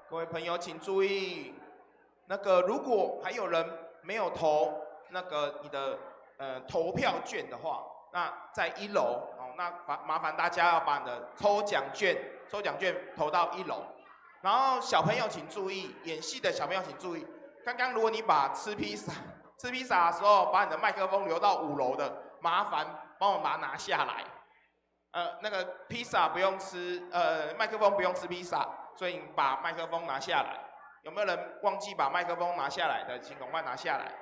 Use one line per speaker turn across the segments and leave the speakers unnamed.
各位朋友请注意，如果还有人没有投你的投票券的话，那在1楼哦，那麻烦大家要把你的抽奖券投到1楼。然后小朋友请注意，演戏的小朋友请注意，刚刚如果你把吃披萨的时候把你的麦克风留到5楼的，麻烦帮我把它拿下来。披萨不用吃，麦克风不用吃披萨，所以你把麦克风拿下来。有没有人忘记把麦克风拿下来的，请赶快拿下来。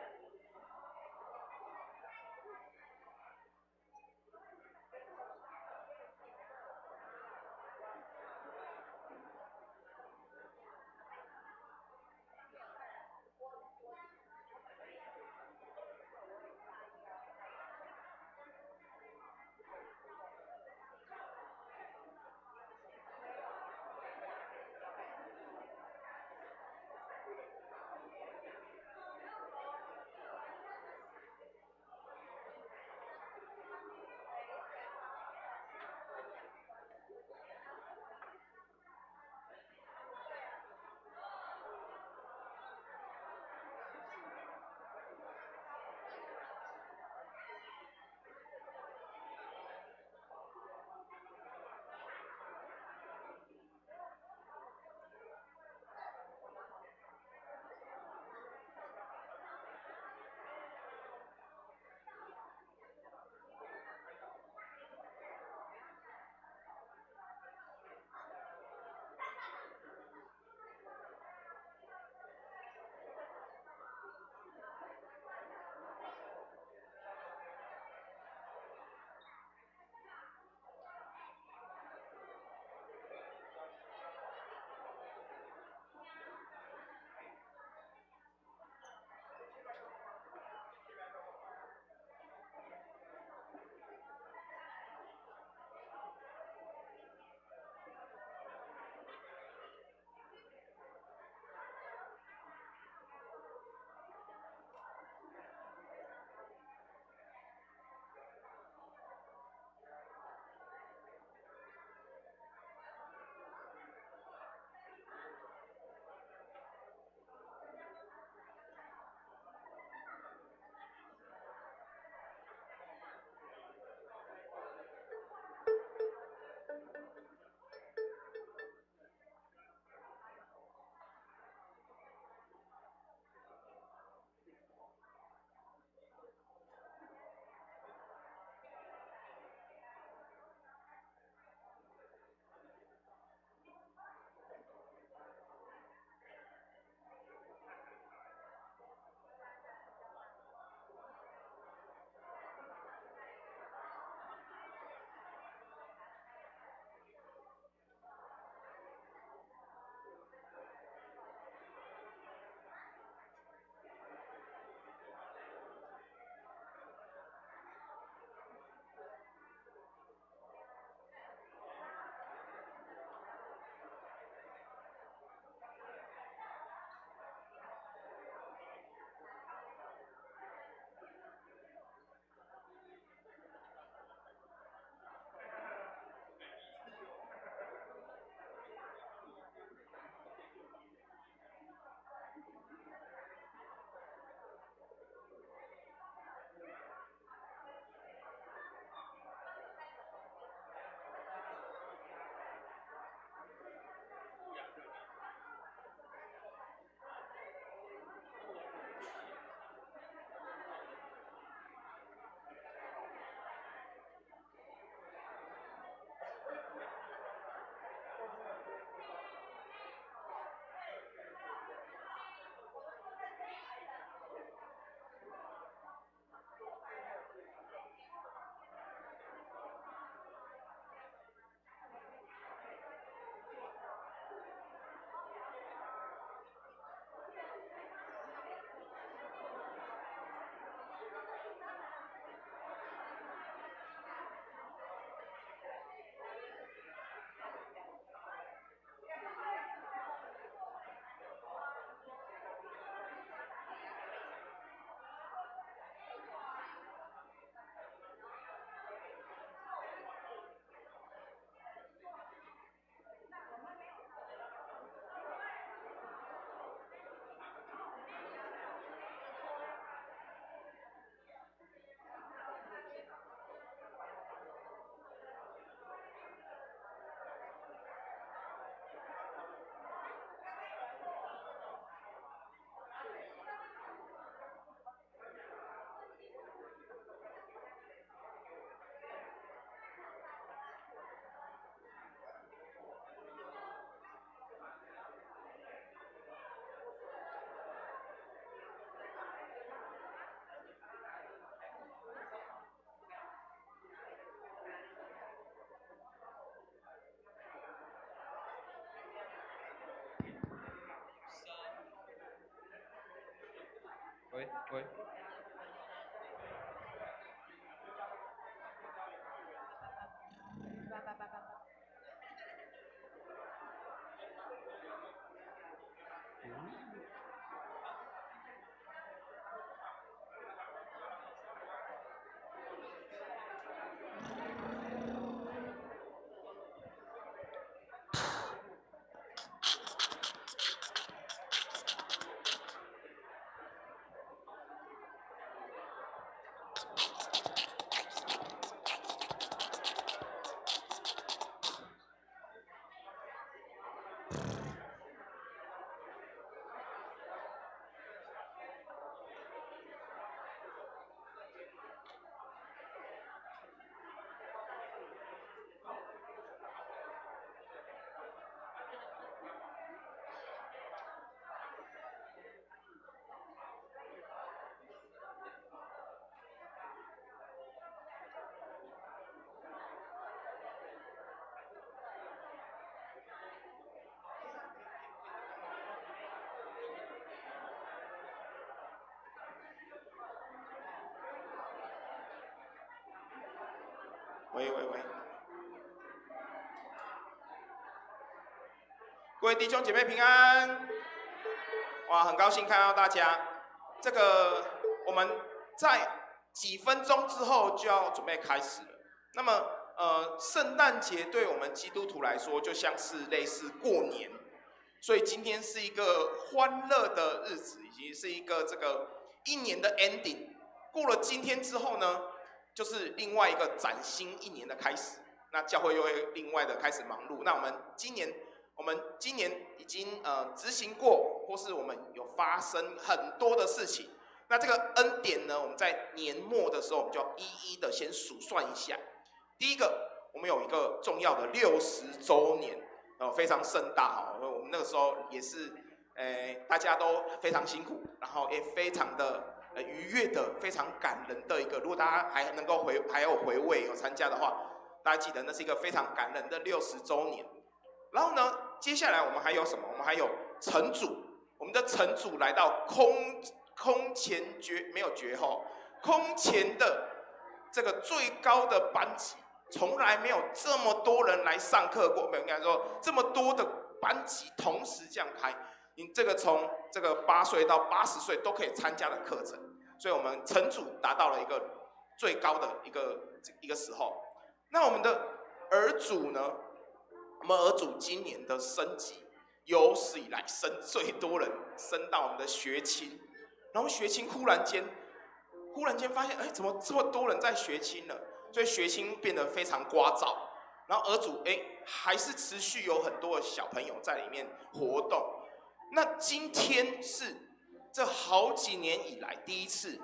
喂。
喂，各位弟兄姐妹平安！哇，很高兴看到大家。这个我们在几分钟之后就要准备开始了。那么，圣诞节对我们基督徒来说，就像是类似过年，所以今天是一个欢乐的日子，以及是一个这个一年的 ending。过了今天之后呢，就是另外一个崭新一年的开始。那教会又会另外的开始忙碌。那我们今年已经执行过，或是我们有发生很多的事情。那这个恩典呢，我们在年末的时候，我们就要一一的先数算一下。第一个，我们有一个重要的60周年，非常盛大哈。我们那个时候也是，大家都非常辛苦，然后也非常的愉悦的，非常感人的一个。如果大家还能够还有回味有参加的话，大家记得那是一个非常感人的60周年。然后呢，接下来我们还有什么？我们还有城主，我们的城主来到空前没有绝后，空前的这个最高的班级，从来没有这么多人来上课过，没有应该说这么多的班级同时这样开，你这个从这个8岁到80岁都可以参加的课程，所以我们城主达到了一个最高的一个时候。那我们的儿主呢？我们儿主今年的升级，有史以来升最多人，升到我们的学青。然后学青忽然间发现，怎么这么多人在学青了？所以学青变得非常聒噪。然后儿主还是持续有很多的小朋友在里面活动。那今天是这好几年以来第一次，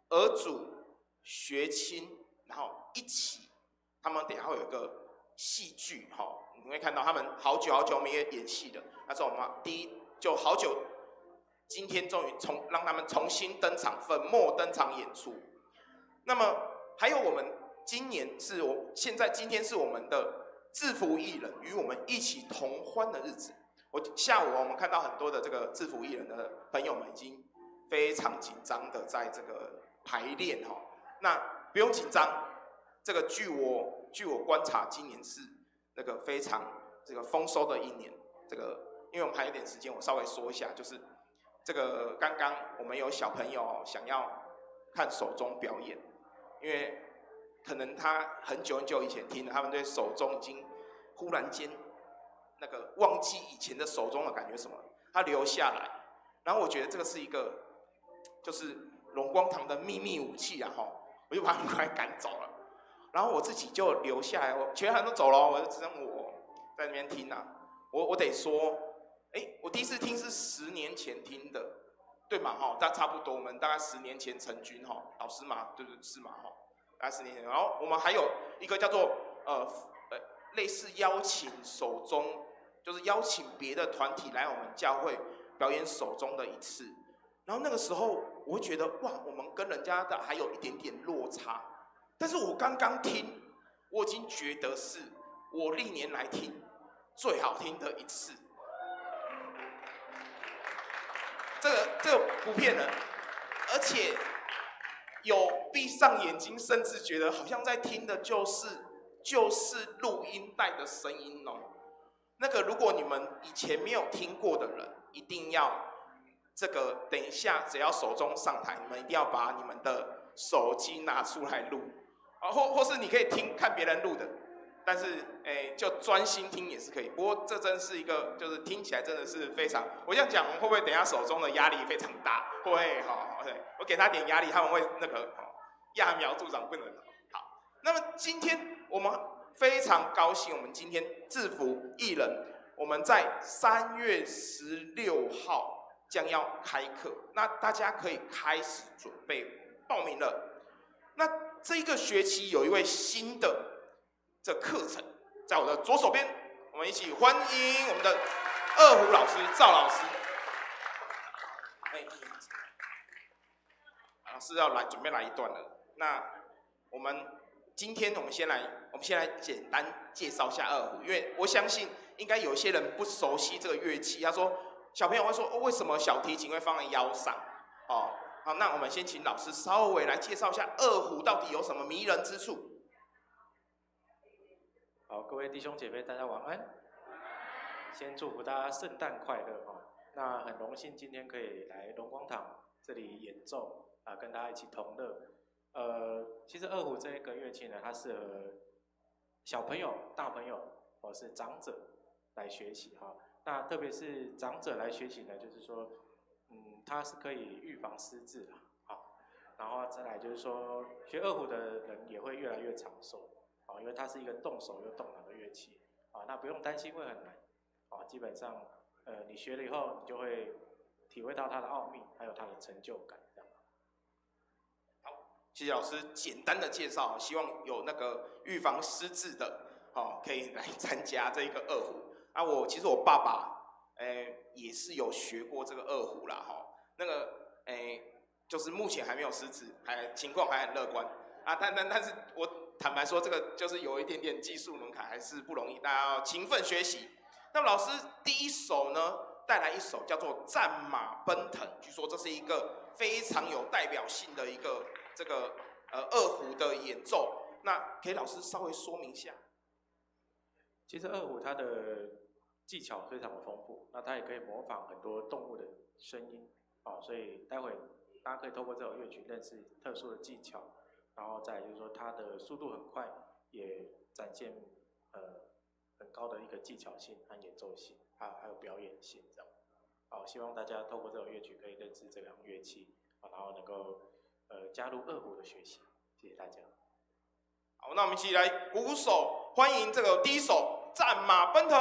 儿主学青，然后一起。他们等一下会有一个戏剧，你会看到他们好久没有演戏了。那是我们就好久，今天终于让他们重新登场，粉墨登场演出。那么还有我们今天是我们的制服艺人与我们一起同欢的日子。下午我们看到很多的这个制服艺人的朋友们已经非常紧张的在这个排练那不用紧张。这个据我观察，今年是那个非常这个丰收的一年。这个因为我们还有点时间，我稍微说一下，就是这个刚刚我们有小朋友想要看手中表演，因为可能他很久以前听了，他们对手中已经忽然间那个忘记以前的手中的感觉什么，他留下来。然后我觉得这个是一个就是荣光堂的秘密武器啊我就把他们快赶走了。然后我自己就留下来，其他人都走了，我就只剩我在那边听啊。我得说，我第一次听是10年前听的，对嘛大概差不多，我们大概10年前成军老师嘛，对是嘛大概10年前。然后我们还有一个叫做类似邀请手中，就是邀请别的团体来我们教会表演手中的一次。然后那个时候我会觉得哇，我们跟人家的还有一点点落差。但是我刚刚听，我已经觉得是我历年来听最好听的一次。这个不骗人，而且有闭上眼睛，甚至觉得好像在听的就是录音带的声音哦。那个如果你们以前没有听过的人，一定要这个等一下只要手中上台，你们一定要把你们的手机拿出来录啊，或是你可以看别人录的，但是就专心听也是可以。不过这真是一个就是听起来真的是非常，我这样讲会不会等一下手中的压力非常大？会哈，对，我给他点压力，他们会那个揠苗助长不能好。那么今天我们非常高兴，我们今天制服艺人，我们在3月16号将要开课，那大家可以开始准备报名了。那这一个学期有一位新的这课程，在我的左手边，我们一起欢迎我们的二胡老师赵老师。老师要准备来一段了。那我们今天我们先来简单介绍一下二胡，因为我相信应该有一些人不熟悉这个乐器。他说小朋友会说为什么小提琴会放在腰上？哦，好，那我们先请老师稍微来介绍一下二胡到底有什么迷人之处。
好，各位弟兄姐妹，大家晚安。先祝福大家圣诞快乐哈。那很荣幸今天可以来龙光堂这里演奏啊，跟大家一起同乐。其实二胡这一个乐器呢，它适合小朋友、大朋友或是长者来学习哈。那特别是长者来学习呢，就是说，它是可以预防失智啦，好，然后再来就是说，学二胡的人也会越来越长寿啊，因为它是一个动手又动脑的乐器啊，那不用担心会很难啊，基本上你学了以后，你就会体会到它的奥秘，还有它的成就感。
谢谢老师简单的介绍，希望有那个预防失智的，可以来参加这个二胡。啊，其实我爸爸，也是有学过这个二胡啦，那个，就是目前还没有失智，情况还很乐观啊。但是我坦白说，这个就是有一点点技术门槛，还是不容易，大家要勤奋学习。那么老师第一首呢，带来一首叫做《战马奔腾》，据说这是一个非常有代表性的一个。这个二胡的演奏，那可以老师稍微说明一下。
其实二胡它的技巧非常的丰富，那它也可以模仿很多动物的声音，所以待会大家可以透过这首乐曲认识特殊的技巧，然后再来就是说它的速度很快，也展现很高的一个技巧性和演奏性，还有表演性这样。好，希望大家透过这首乐曲可以认识这两乐器，然后能够加入二胡的学习，谢谢大家。
好，那我们一起来鼓手欢迎这个第一首《战马奔腾》。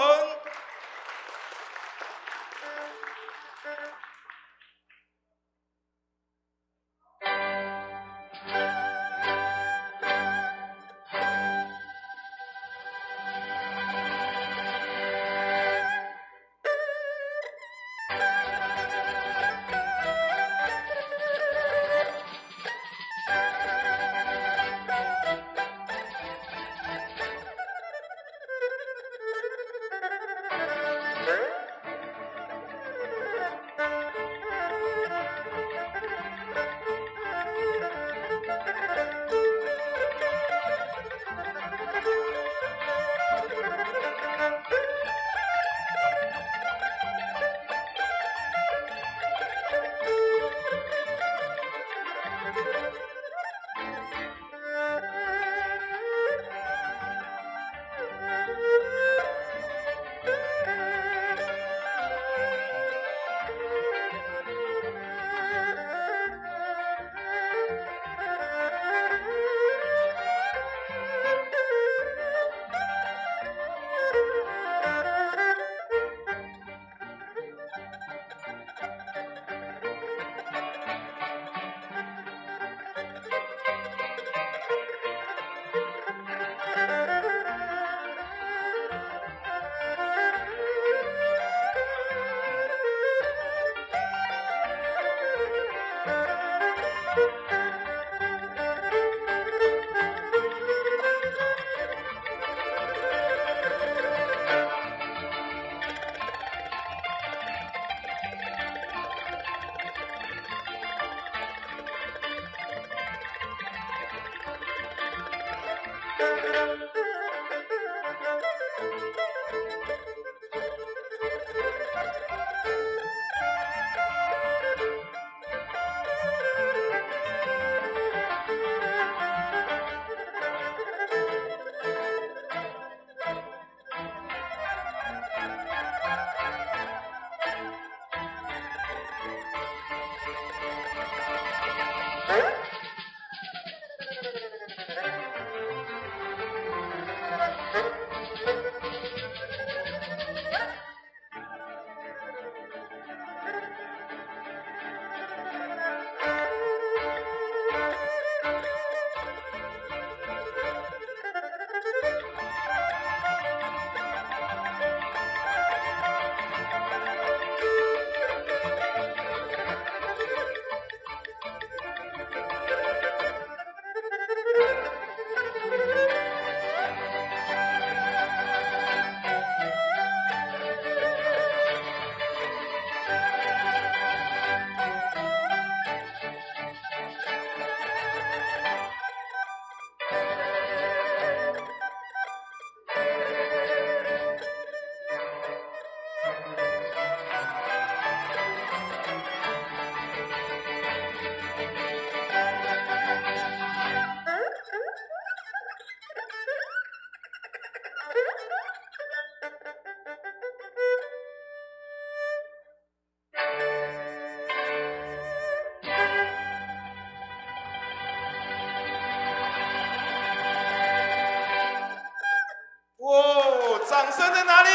掌声在哪里？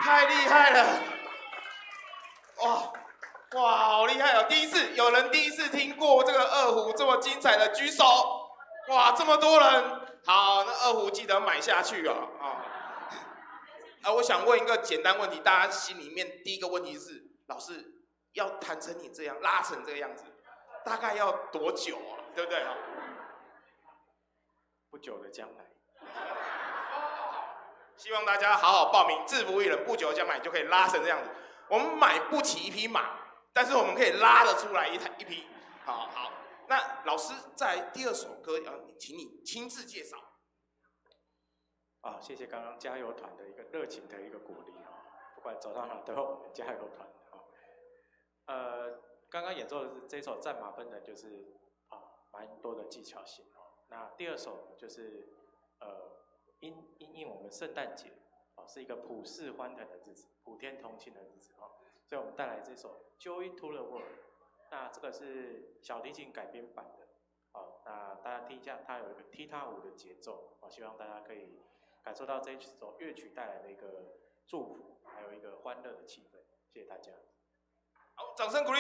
太厉害了！哇，好厉害哦！有人第一次听过这个二胡这么精彩的，举手！哇，这么多人！好，那二胡记得买下去哦。我想问一个简单问题，大家心里面第一个问题是：老师要弹成你这样，拉成这个样子，大概要多久啊？对不对？
不久的将来。
希望大家好好报名，制服艺人，不久将来就可以拉成这样子。我们买不起一匹马，但是我们可以拉得出来一匹。好，那老师在第二首歌，请你亲自介绍。
谢谢刚刚加油团的一个热情的一个鼓励不管走到哪都有我们加油团刚刚演奏的是这首《战马奔腾》，就是蛮多的技巧性那第二首就是因应我们圣诞节是一个普世欢腾的日子，普天同庆的日子所以我们带来这首《Joy to the World》。那这个是小提琴改编版的那大家听一下，它有一个踢踏舞的节奏希望大家可以感受到这一首乐曲带来的一个祝福，还有一个欢乐的气氛。谢谢大家。
好，掌声鼓励。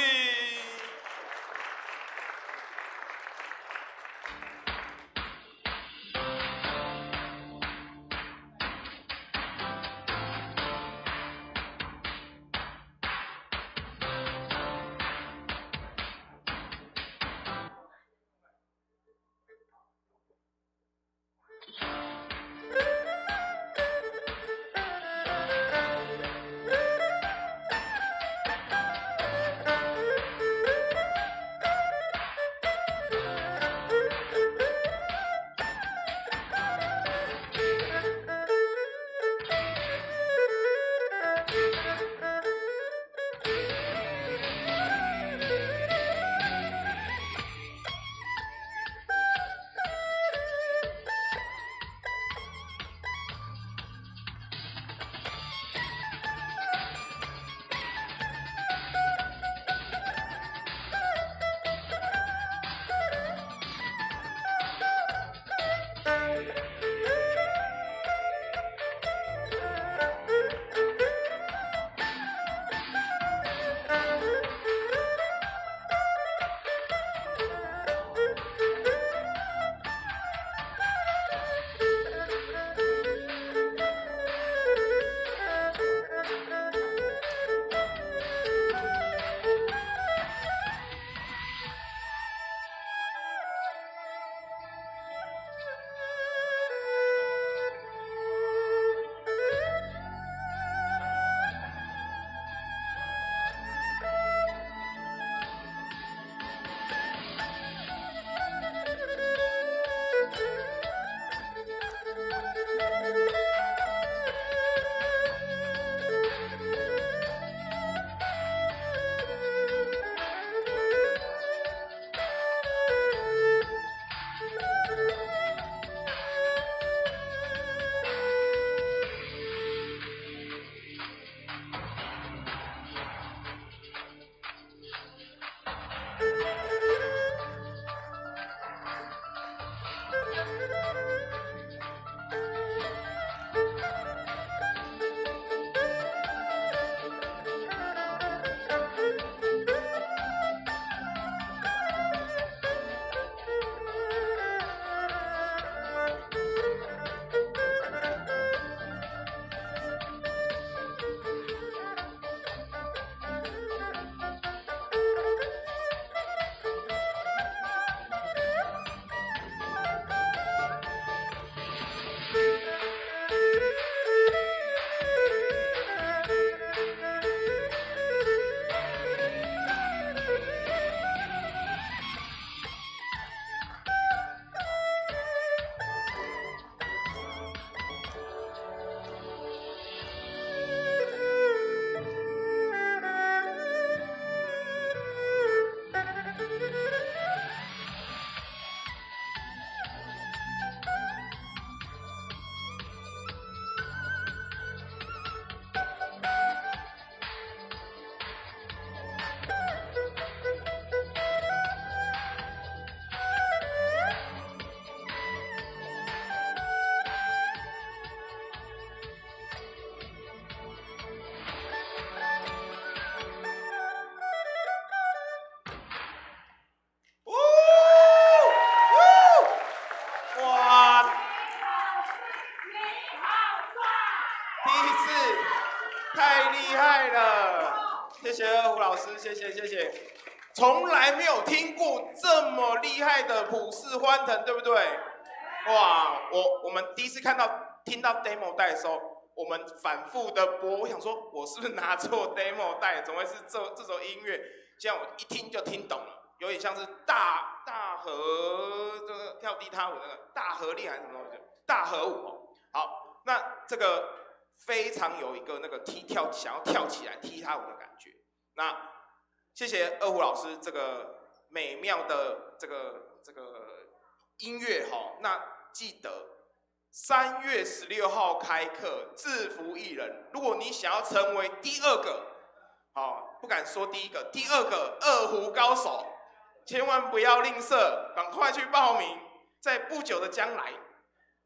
谢谢谢谢，从来没有听过这么厉害的普世欢腾，对不对？哇，我们第一次听到 demo 带的时候，我们反复的播，我想说我是不是拿错 demo 带，怎么会是这首音乐？现在我一听就听懂了，有点像是大河这个跳踢踏舞那个大河恋还是什么东西，大河舞哦。好，那这个非常有一个那个想要跳起来踢踏舞的感觉。那谢谢二胡老师这个美妙的这个音乐哈。那记得3月16号开课，制服艺人。如果你想要成为第2个，不敢说第1个，第2个二胡高手，千万不要吝啬，赶快去报名，在不久的将来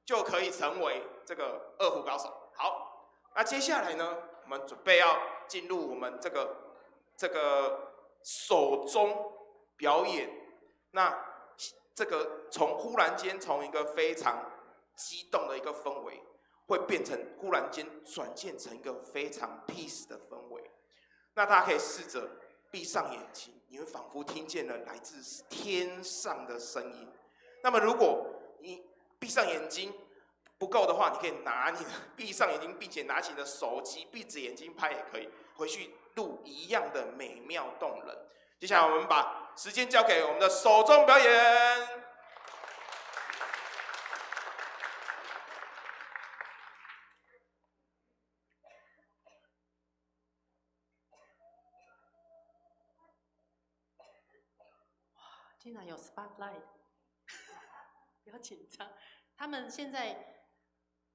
就可以成为这个二胡高手。好，那接下来呢，我们准备要进入我们这个手中表演。那这个忽然间从一个非常激动的一个氛围，会变成忽然间转变成一个非常 peace 的氛围。那大家可以试着闭上眼睛，你会仿佛听见了来自天上的声音。那么如果你闭上眼睛不够的话，你可以闭上眼睛，并且拿起你的手机，闭着眼睛拍也可以，回去录一样的美妙动人。接下来我们把时间交给我们的手中表演。
竟然有 spotlight， 不要紧张。他们现在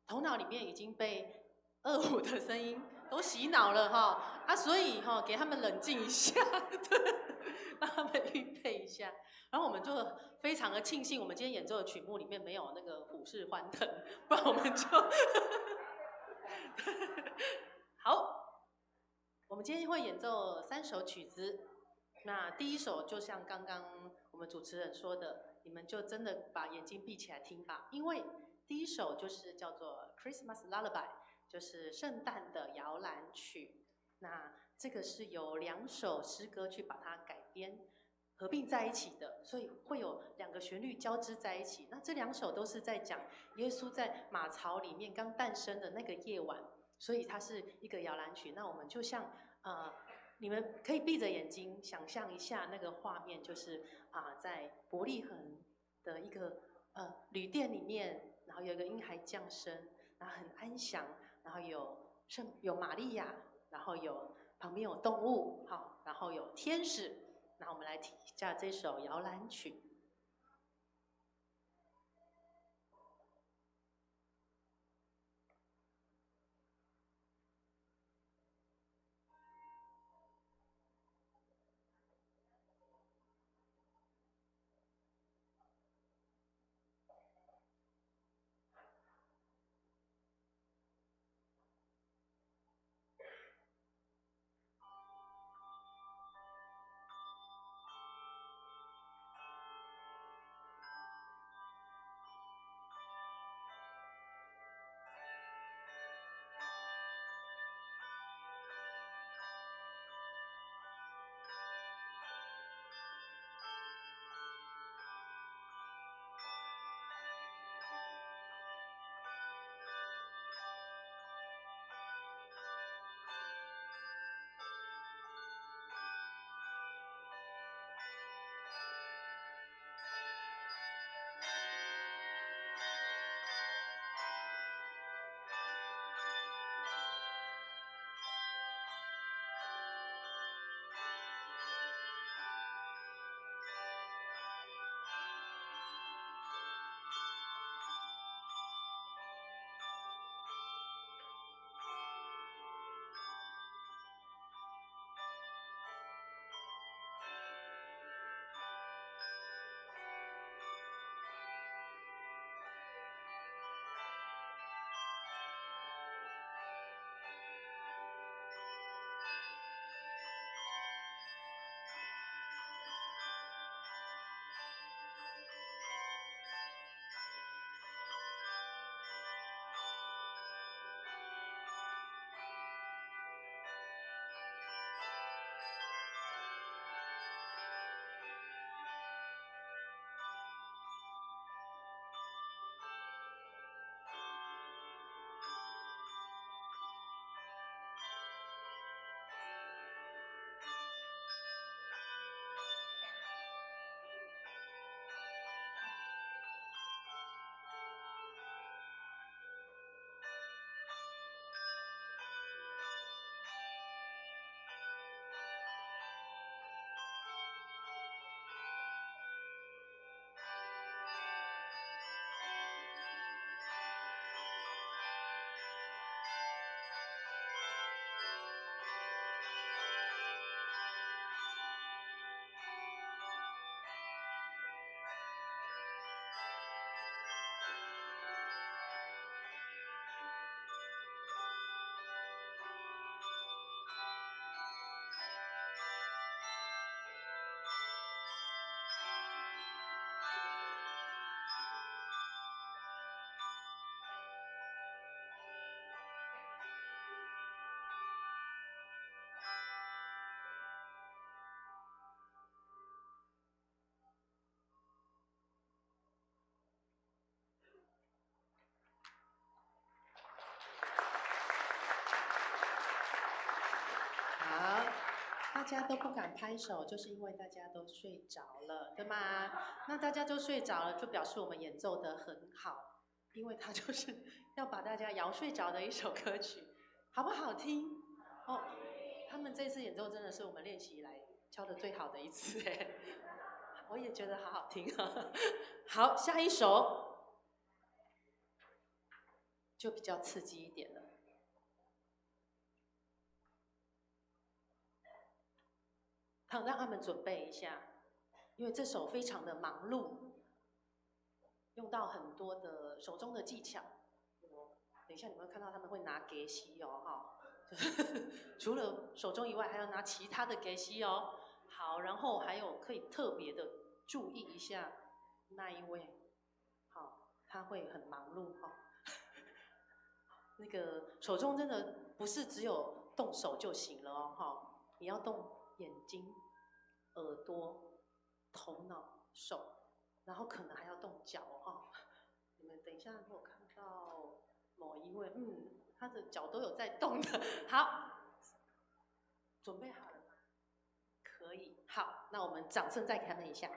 头脑里面已经被二胡的声音都洗脑了哈所以给他们冷静一下，对，让他们预备一下。然后我们就非常的庆幸，我们今天演奏的曲目里面没有那个普世欢腾，不然我们就好。我们今天会演奏3首曲子。那第1首就像刚刚我们主持人说的，你们就真的把眼睛闭起来听吧，因为第1首就是叫做 Christmas Lullaby， 就是圣诞的摇篮曲。那这个是由2首诗歌去把它改编合并在一起的，所以会有2个旋律交织在一起。那这2首都是在讲耶稣在马槽里面刚诞生的那个夜晚，所以它是一个摇篮曲。那我们就像你们可以闭着眼睛想象一下那个画面，就是在伯利恒的一个旅店里面，然后有一个婴孩降生，然后很安详，然后有玛利亚，然后旁边有动物，好，然后有天使。那我们来听一下这首摇篮曲。家都不敢拍手，就是因为大家都睡着了，对吗？那大家都睡着了，就表示我们演奏得很好，因为它就是要把大家摇睡着的一首歌曲，好不好听？哦，他们这次演奏真的是我们练习以来敲得最好的一次哎，我也觉得好好听啊。好，下一首就比较刺激一点了。好，让他们准备一下，因为这首非常的忙碌，用到很多的手中的技巧。等一下你们会看到他们会拿给西哦，哈，除了手中以外，还要拿其他的给西哦。好，然后还有可以特别的注意一下那一位，好，他会很忙碌哈。那个手中真的不是只有动手就行了哦，哈，你要动眼睛、耳朵、头脑、手，然后可能还要动脚哈。你们等一下，如果看到某一位，他的脚都有在动的，好，准备好了吗？可以，好，那我们掌声再给他们一下。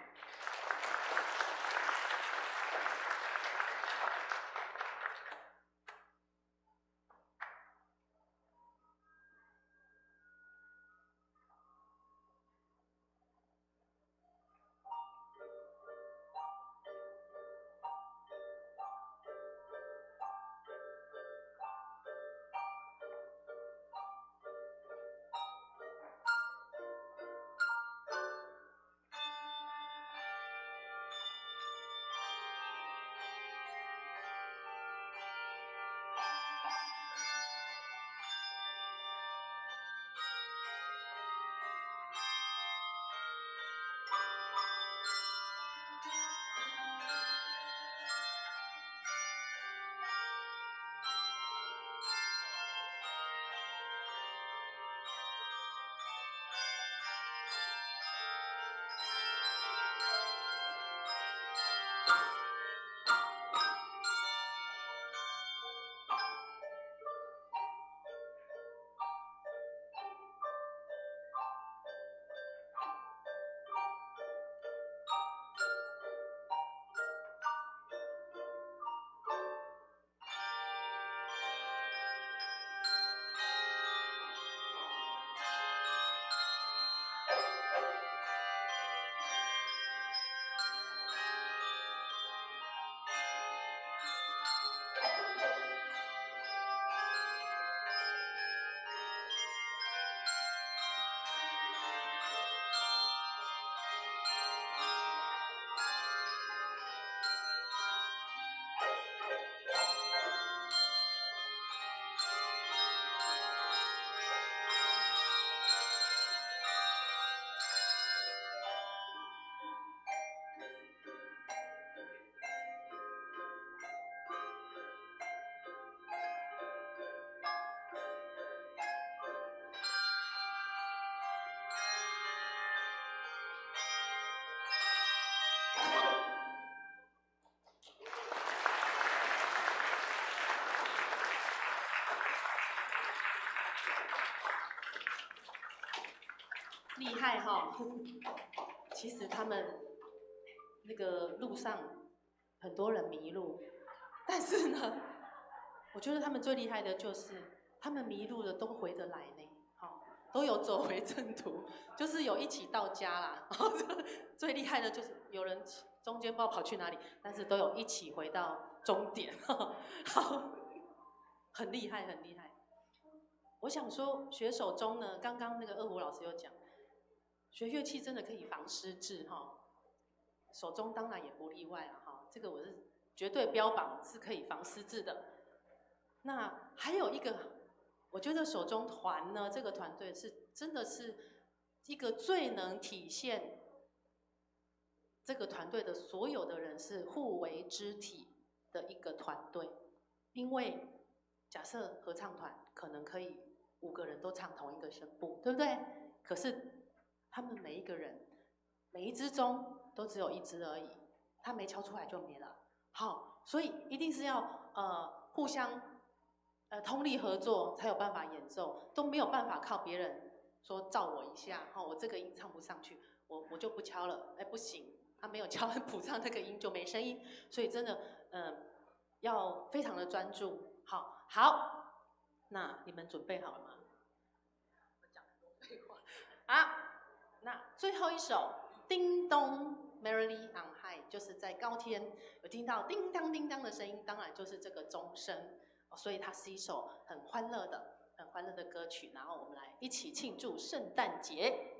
厉害哈！其实他们那个路上很多人迷路，但是呢，我觉得他们最厉害的就是他们迷路了都回得来呢，好，都有走回正途，就是有一起到家啦。最厉害的就是有人中间不知道跑去哪里，但是都有一起回到终点，好，很厉害，很厉害。我想说，学手中呢，刚刚那个二胡老师有讲。学乐器真的可以防失智哈，手中当然也不例外了哈，这个我是绝对标榜是可以防失智的。那还有一个，我觉得手中团呢，这个团队是真的是一个最能体现这个团队的所有的人是互为肢体的一个团队，因为假设合唱团可能可以5个人都唱同一个声部，对不对？可是他们每一个人，每一支钟都只有1支而已，他没敲出来就没了。好，所以一定是要互相通力合作才有办法演奏，都没有办法靠别人说照我一下，我这个音唱不上去，我就不敲了，不行，他没有敲谱上那个音就没声音，所以真的，要非常的专注。好，那你们准备好了吗？我讲很多废话。好，那最后一首《叮咚 Merrily on High》，就是在高天有听到叮当叮当的声音，当然就是这个钟声，所以它是一首很欢乐的歌曲。然后我们来一起庆祝圣诞节。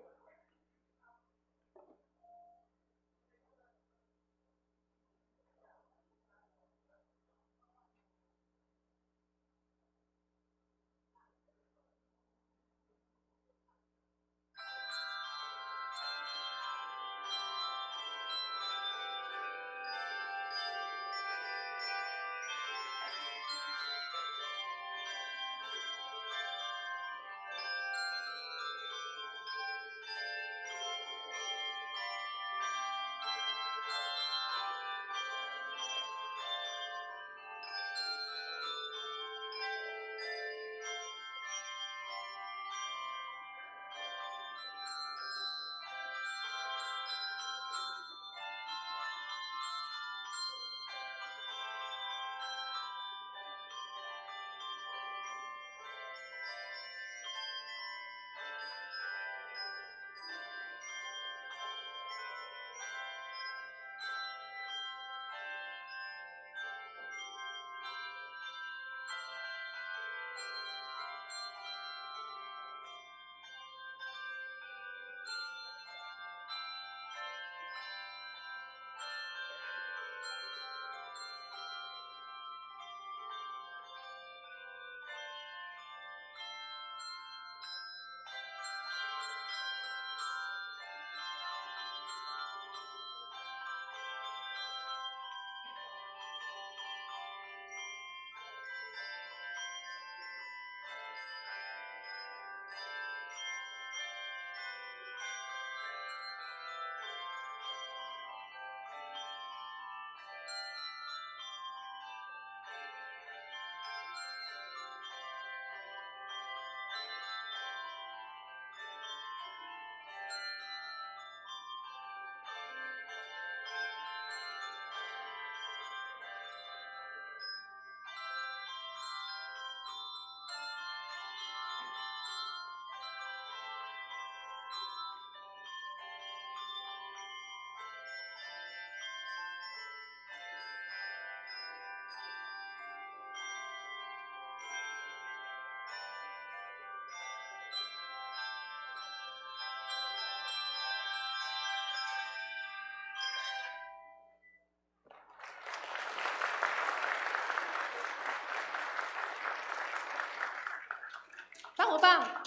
棒不棒？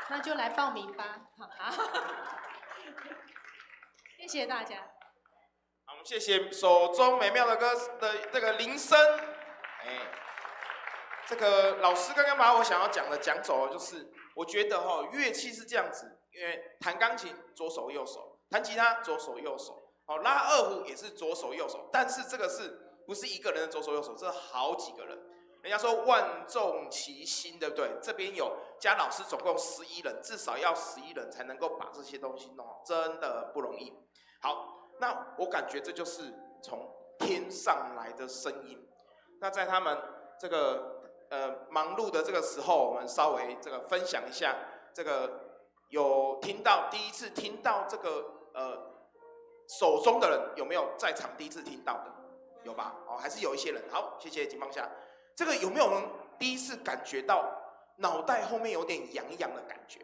那就来报名吧。谢谢大家。
好，我们谢谢手中美妙的歌的这个铃声。这个老师刚刚把我想要讲的讲走了，就是我觉得乐器是这样子，因为弹钢琴左手右手，弹吉他左手右手，拉二胡也是左手右手，但是这个不是一个人的左手右手，这好几个人。人家说万众齐心，对不对？这边有加老师，总共11人，至少要11人才能够把这些东西弄好，真的不容易。好，那我感觉这就是从天上来的声音。那在他们这个忙碌的这个时候，我们稍微这个分享一下，这个有听到第一次听到这个手中的人有没有在场第一次听到的？有吧？还是有一些人。好，谢谢，请放下。这个有没有人第一次感觉到脑袋后面有点痒痒的感觉？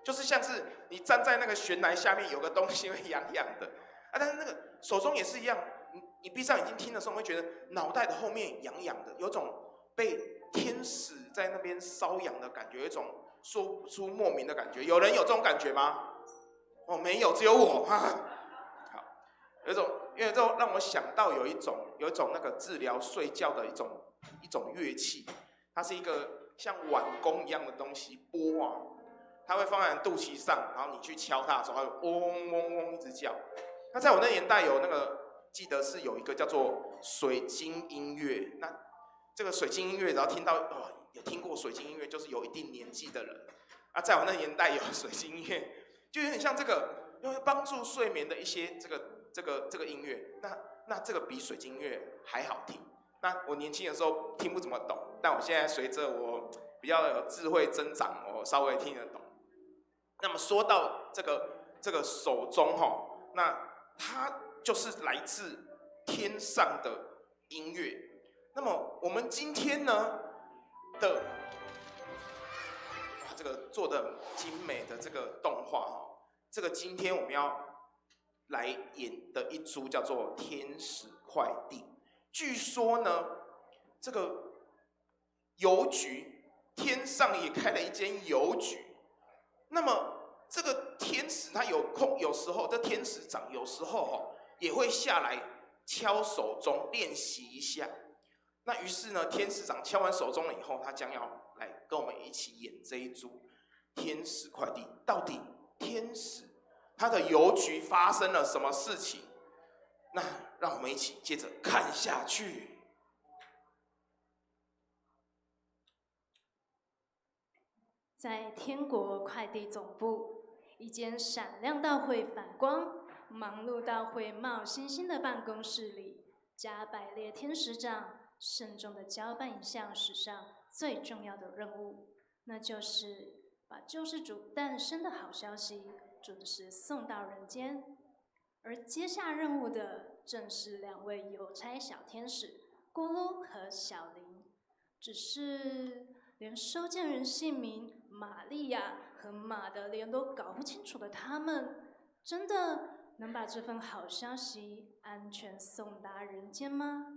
就是像是你站在那个悬崖下面，有个东西会痒痒的但是那个手中也是一样，你闭上眼睛听的时候，会觉得脑袋的后面痒痒的，有种被天使在那边搔痒的感觉，有一种说不出莫名的感觉。有人有这种感觉吗？没有，只有我。好，有一种，因为这让我想到有一种那个治疗睡觉的一种乐器，它是一个像碗弓一样的东西，钵它会放在肚脐上，然后你去敲它的时候，它会嗡嗡嗡一直叫。那在我那年代有那个，记得是有一个叫做水晶音乐。那这个水晶音乐，只要听到有听过水晶音乐，就是有一定年纪的人。啊，在我那年代有水晶音乐，就有点像这个，因为帮助睡眠的一些这个音乐，那这个比水晶音乐还好听。那我年轻的时候听不怎么懂，但我现在随着我比较有智慧增长，我稍微听得懂。那么说到这个手钟哈，那它就是来自天上的音乐。那么我们今天呢的这个做的精美的这个动画哈，这个今天我们要来演的一出叫做《天使快递》。据说呢，这个邮局天上也开了一间邮局。那么这个天使他有空，有时候这天使长有时候也会下来敲手钟练习一下。那于是呢，天使长敲完手钟了以后，他将要来跟我们一起演这一出《天使快递》。到底天使他的邮局发生了什么事情？那让我们一起接着看下去。
在天国快递总部，一间闪亮到会反光、忙碌到会冒星星的办公室里，加百列天使长慎重地交办一项史上最重要的任务，那就是把救世主诞生的好消息准时送到人间。而接下任务的正是2位邮差小天使咕噜和小林，只是连收件人姓名玛利亚和马德莲都搞不清楚的他们，真的能把这份好消息安全送达人间吗？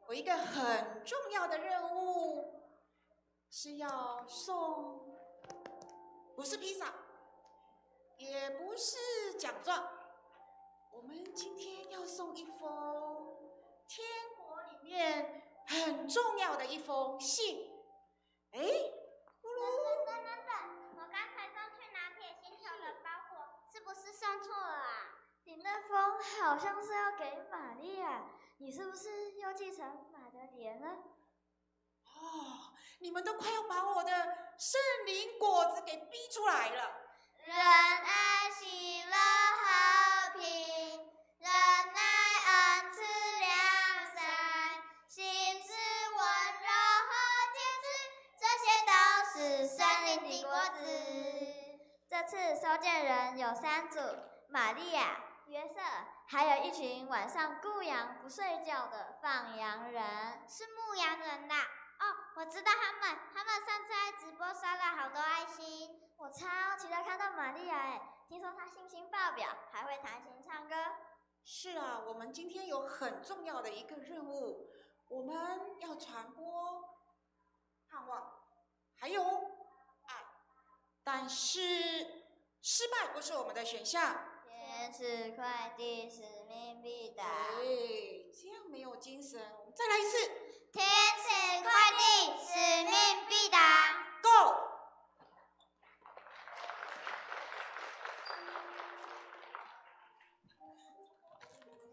有一个很重要的任务，是要送，不是披萨，也不是奖状，我们今天要送一封天国里面很重要的一封信。哎，咕噜，
等，我刚才送去拿铁星球的包裹，是不是送错了啊？
你那封好像是要给玛利亚，你是不是又寄成马德莲呢？
哦，你们都快要把我的圣灵果子给逼出来了。
仁爱、喜乐、和平，忍耐、恩慈、良善，心智、温柔和坚持，这些都是圣灵的果子。
这次收件人有3组，玛利亚、约瑟，还有一群晚上顾羊不睡觉的放羊人。
是牧羊人啦。哦，我知道他们上次在直播刷了好多爱心。
我超期待看到玛利亚哎，听说她信心爆表，还会弹琴唱歌。
是啊，我们今天有很重要的一个任务，我们要传播盼望，还有爱。但是失败不是我们的选项。
天使快递，使命必达。
哎，这样没有精神，我们再来一次。
天使快递，使命必达。
Go！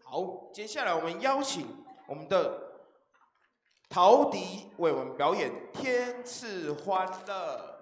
好，接下来我们邀请我们的陶迪为我们表演《天赐欢乐》。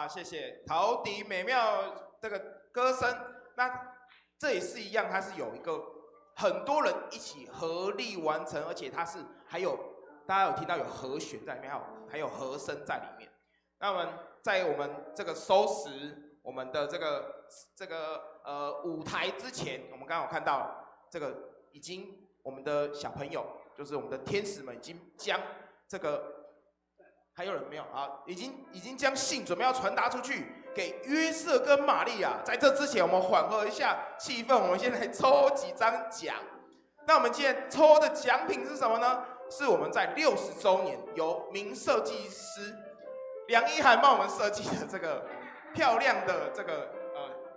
哇，谢谢陶笛美妙这个歌声。那这也是一样，它是有一个很多人一起合力完成，而且它是还有大家有听到有和弦在里面，还有和声在里面。那我们在我们这个收拾我们的这个舞台之前，我们刚刚有看到这个已经我们的小朋友，就是我们的天使们已经将这个。还有人没有啊？已经将信准备要传达出去给约瑟跟玛利亚。在这之前，我们缓和一下气氛，我们先来抽几张奖。那我们今天抽的奖品是什么呢？是我们在60周年由名设计师梁一涵帮我们设计的这个漂亮的这个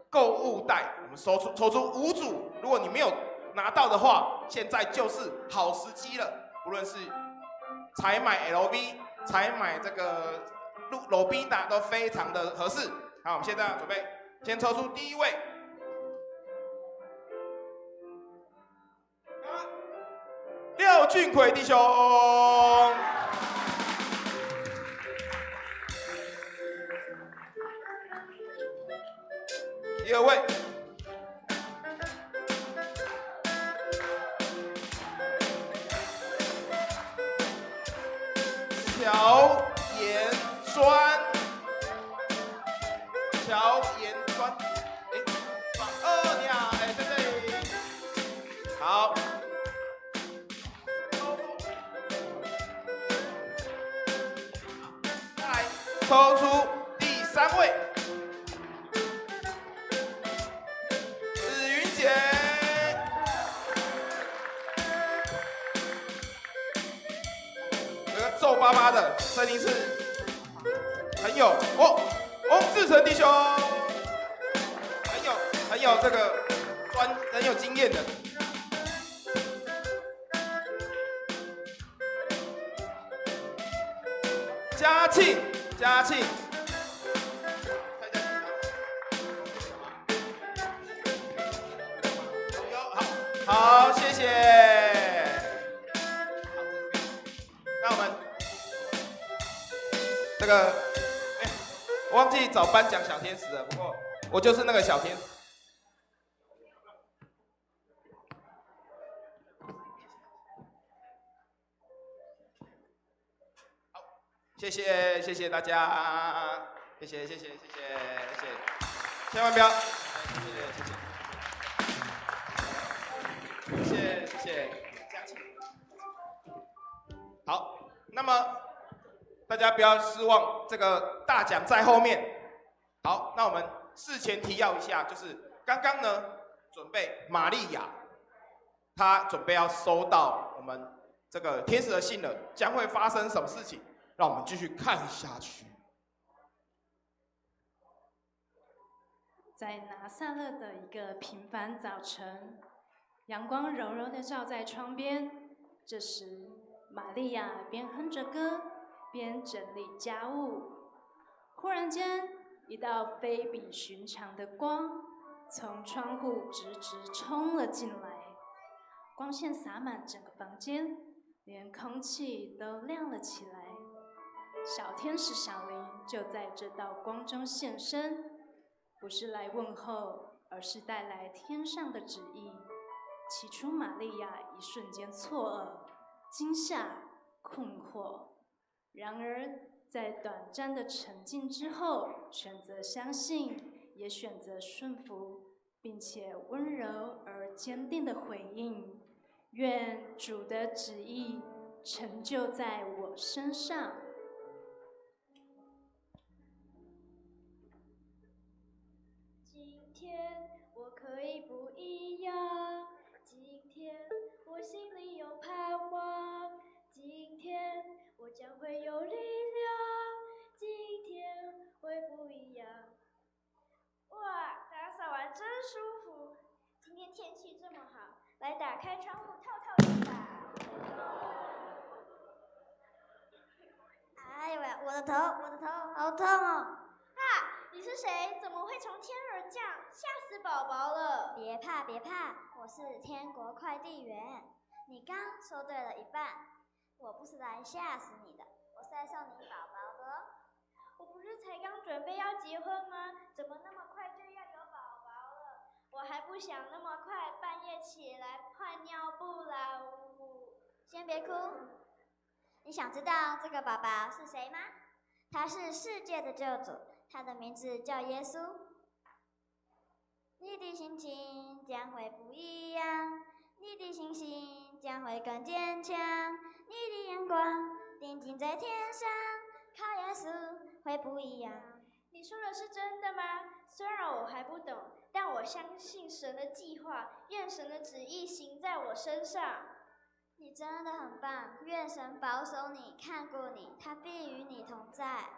购物袋。我们抽出5组，如果你没有拿到的话，现在就是好时机了。不论是采买 LV。采买这个罗宾达都非常的合适。好，我们现在准备先抽出第一位，廖俊奎弟兄。第二位，乔岩酸，你好，在这里。好，再来抽出第3位，子云姐。有个皱巴巴的，声音是很有翁志成弟兄，很有这个很有经验的。嘉庆，好，谢谢。那我们这个，我忘记找颁奖小天使了，不过我就是那个小天使。好，谢谢大家，谢谢，千万不要，谢谢。好，那么大家不要失望，这个大奖在后面。好，那我们事前提要一下，就是刚刚呢，准备玛利亚，她准备要收到我们这个天使的信了，将会发生什么事情？让我们继续看下去。
在拿撒勒的一个平凡早晨，阳光柔柔地照在窗边。这时，玛利亚边哼着歌，边整理家务。忽然间，一道非比寻常的光从窗户直冲了进来，光线洒满整个房间，连空气都亮了起来。小天使小林就在这道光中现身，不是来问候，而是带来天上的旨意。起初，玛利亚一瞬间错愕、惊吓、困惑，然而在短暂的沉静之后，选择相信，也选择顺服，并且温柔而坚定的回应：愿主的旨意成就在我身上。
今天我可以不一样，今天我心里有盼望，今天我将会有力量，今天会不一样。哇，打扫完真舒服，今天天气这么好，来打开窗户透透气吧。哎呦喂，我的头好痛哦！你是谁？怎么会从天而降？吓死宝宝了！别怕，我是天国快递员。你刚说对了一半，我不是来吓死你的，我是来送你宝宝的。我不是是才刚准备要结婚吗？怎么那么快就要有宝宝了？我还不想那么快半夜起来换尿布啦！
先别哭，你想知道这个宝宝是谁吗？他是世界的救主，他的名字叫耶稣。你的心情将会不一样，你的信心将会更坚强，你的眼光定睛在天上，靠耶稣会不一样。
你说的是真的吗？虽然我还不懂，但我相信神的计划，愿神的旨意行在我身上。
你真的很棒，愿神保守你，看顾你，他必与你同在。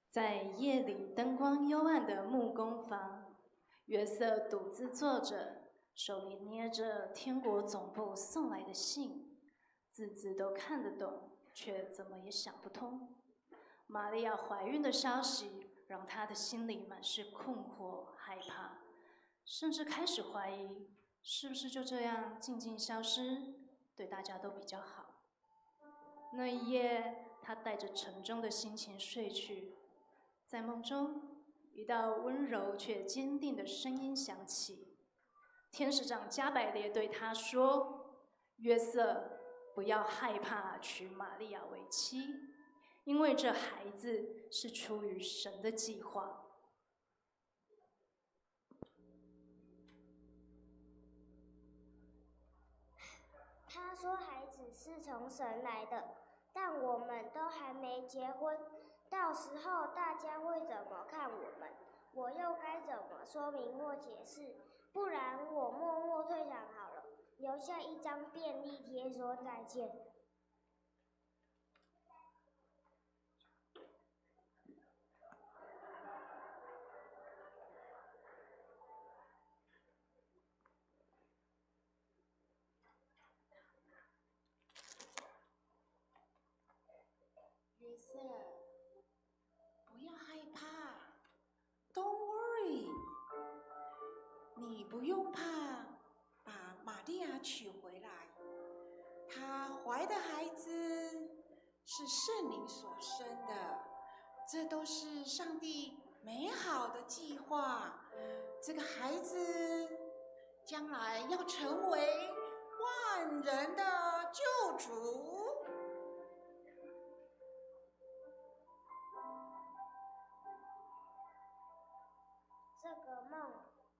在夜里灯光幽暗的木工房，约瑟独自坐着，手里捏着天国总部送来的信，字字都看得懂，却怎么也想不通。玛利亚怀孕的消息让他的心里满是困惑、害怕，甚至开始怀疑，是不是就这样静静消失，对大家都比较好。那一夜，他带着沉重的心情睡去。在梦中，一道温柔却坚定的声音响起。天使长加百列对他说：“约瑟，不要害怕娶玛利亚为妻，因为这孩子是出于神的计划。
他说孩子是从神来的，但我们都还没结婚，到时候大家会怎么看我们？我又该怎么说明或解释？不然我默默退场好了，留下一张便利贴说再见。
约瑟，不要害怕 ，Don't worry， 你不用怕，把玛利亚娶回来。她怀的孩子是圣灵所生的，这都是上帝美好的计划。这个孩子将来要成为万人的救主。
这个梦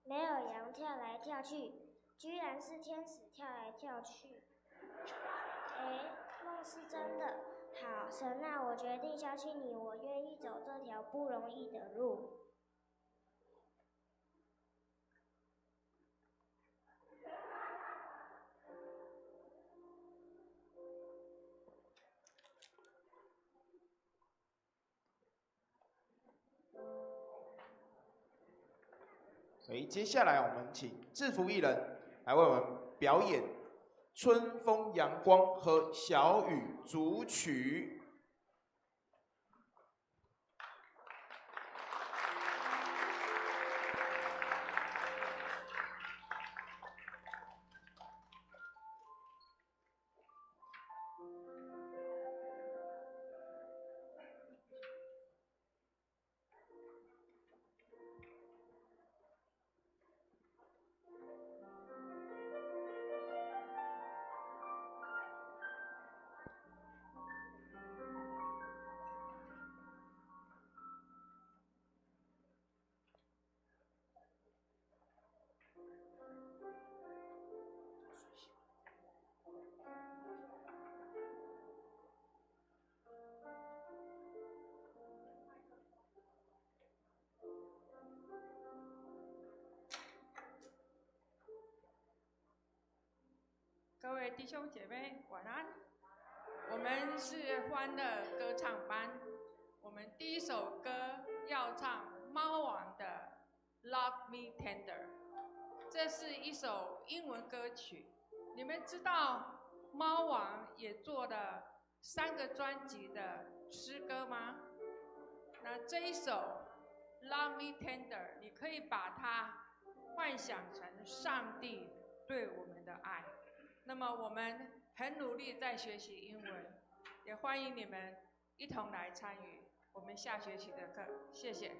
没有羊跳来跳去，居然是天使跳来跳去。梦是真的。好，神啊，我决定相信你，我愿意走这条不容易的路。
接下来我们请制服艺人来为我们表演《春风阳光》和小雨组曲。
各位弟兄姐妹，晚安。我们是欢乐歌唱班，我们第一首歌要唱猫王的《Love Me Tender》，这是一首英文歌曲。你们知道猫王也做了3个专辑的诗歌吗？那这一首《Love Me Tender》，你可以把它幻想成上帝对我们的爱。那么我们很努力在学习英文，也欢迎你们一同来参与我们下学期的课。谢谢。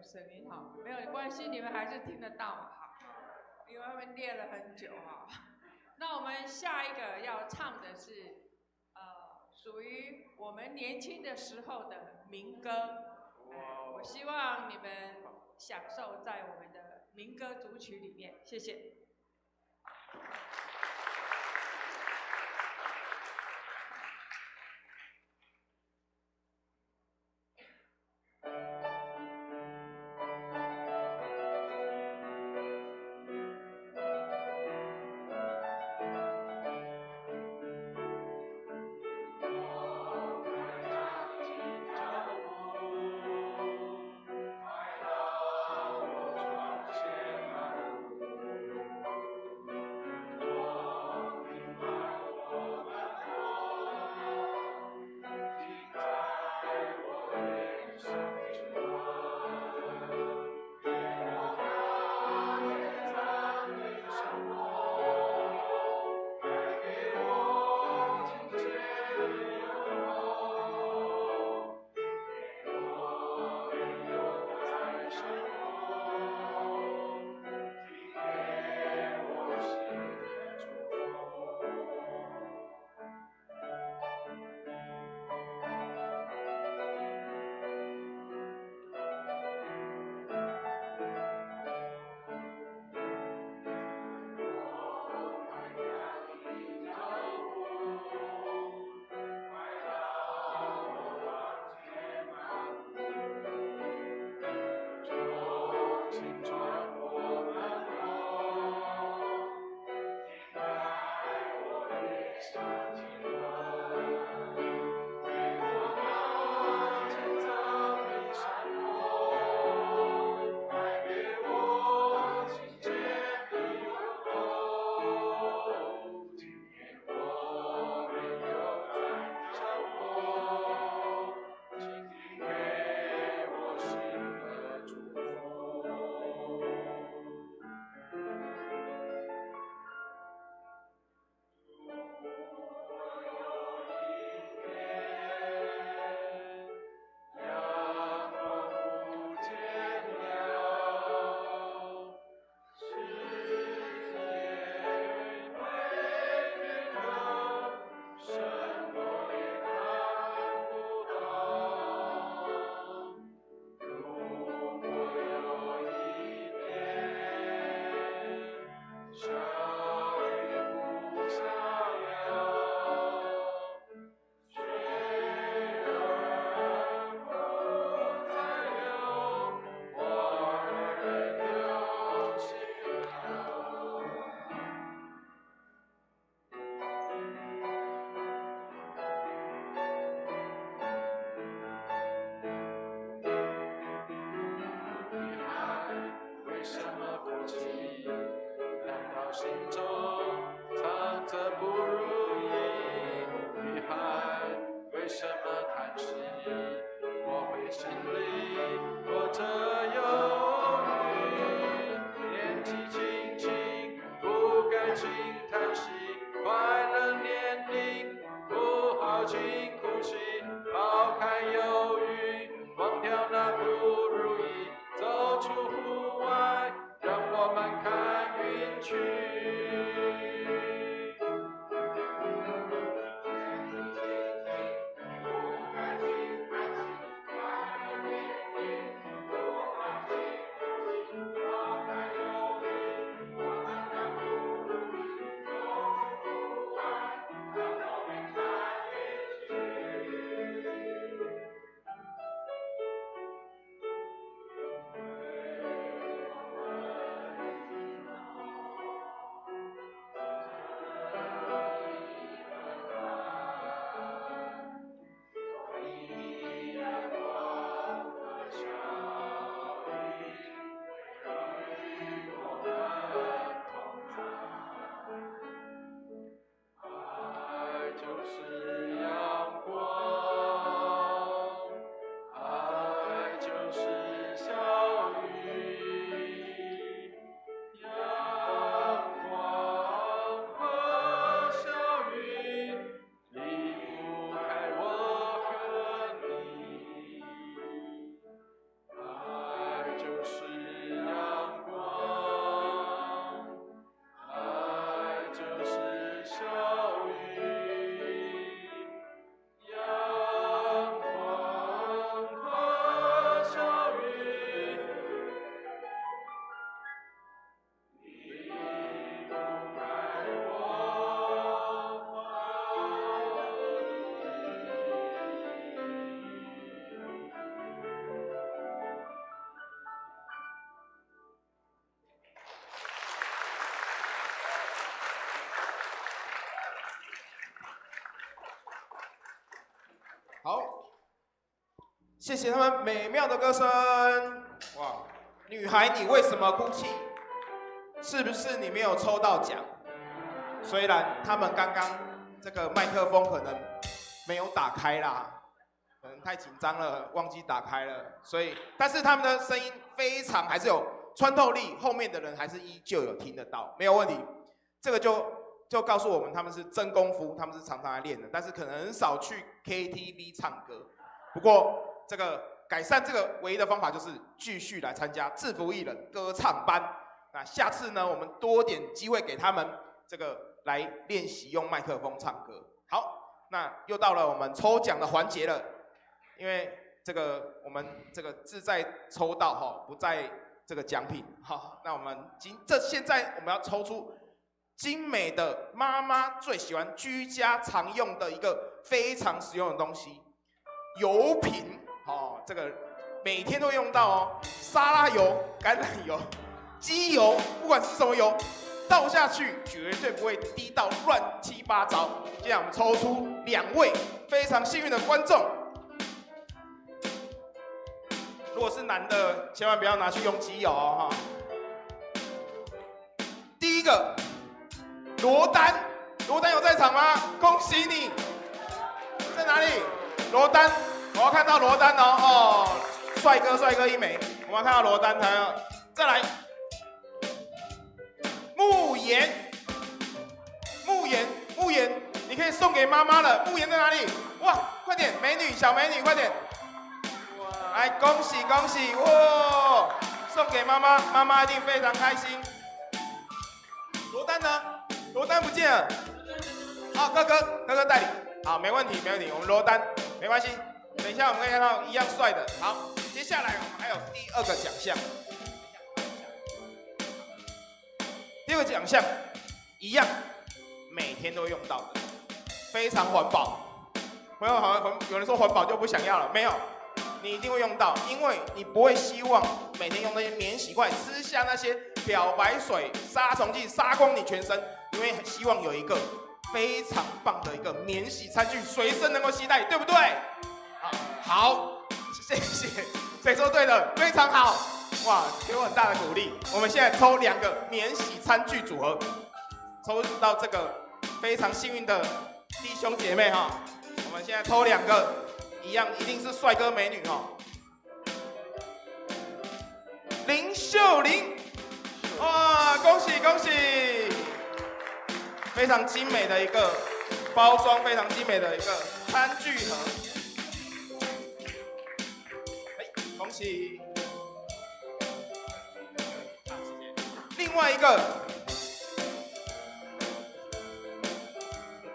声音哈，没有关系，你们还是听得到哈，因为他们练了很久哈。那我们下一个要唱的是，属于我们年轻的时候的民歌。我希望你们享受在我们的民歌组曲里面，谢谢。
我
谢谢他们美妙的歌声。哇，女孩，你为什么哭泣？是不是你没有抽到奖？虽然他们刚刚这个麦克风可能没有打开啦，可能太紧张了，忘记打开了，所以，但是他们的声音非常还是有穿透力，后面的人还是依旧有听得到，没有问题。这个就告诉我们他们是真功夫，他们是常常来练的，但是可能很少去 KTV 唱歌。不过这个改善这个唯一的方法就是继续来参加制服艺人歌唱班。那下次呢，我们多点机会给他们这个来练习用麦克风唱歌。好，那又到了我们抽奖的环节了，因为这个我们这个志在抽到哈，不在这个奖品。好，那我们现在我们要抽出精美的妈妈最喜欢居家常用的一个非常实用的东西——油瓶。哦，这个每天都用到哦，沙拉油、橄榄油、机油，不管是什么油，倒下去绝对不会滴到乱七八糟。现在我们抽出2位非常幸运的观众。如果是男的，千万不要拿去用机油哦哈。第一个，罗丹，罗丹有在场吗？恭喜你，在哪里？罗丹，我要看到罗丹哦。哦，帅哥一枚，我们要看到罗丹才要。再来，慕言，你可以送给妈妈了。慕言在哪里？哇，快点，美女，小美女，快点！来，恭喜哇！送给妈妈，妈妈一定非常开心。罗丹呢？罗丹不见了。好，哥哥带领。好，没问题。我们罗丹没关系。等一下我们可以看到一样帅的。好，接下来我们还有第2个奖项。第2个奖项一样，每天都用到的，非常环保。有人说环保就不想要了，没有，你一定会用到，因为你不会希望每天用那些免洗筷吃下那些漂白水、杀虫剂杀光你全身，你会希望有一个非常棒的一个免洗餐具随身能够携带，对不对？好，谢谢，谁说对的？非常好，哇，给我很大的鼓励。我们现在抽2个免洗餐具组合，抽到这个非常幸运的弟兄姐妹哈。我们现在抽2个，一样一定是帅哥美女哈。林秀玲，哇，恭喜！非常精美的一个包装，非常精美的一个餐具盒。恭喜！另外一个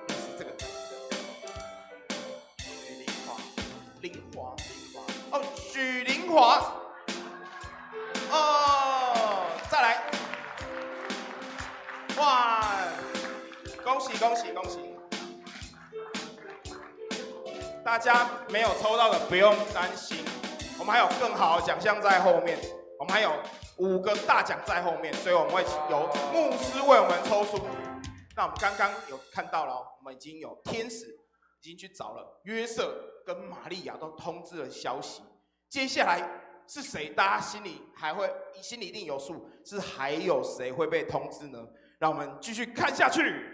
是这个许玲华哦，再来，哇，恭喜！大家没有抽到的不用担心，我们还有更好的奖项在后面，我们还有5个大奖在后面，所以我们会由牧师为我们抽出。那我们刚刚有看到了，我们已经有天使已经去找了约瑟跟玛利亚，都通知了消息。接下来是谁？大家心里一定有数，是还有谁会被通知呢？让我们继续看下去。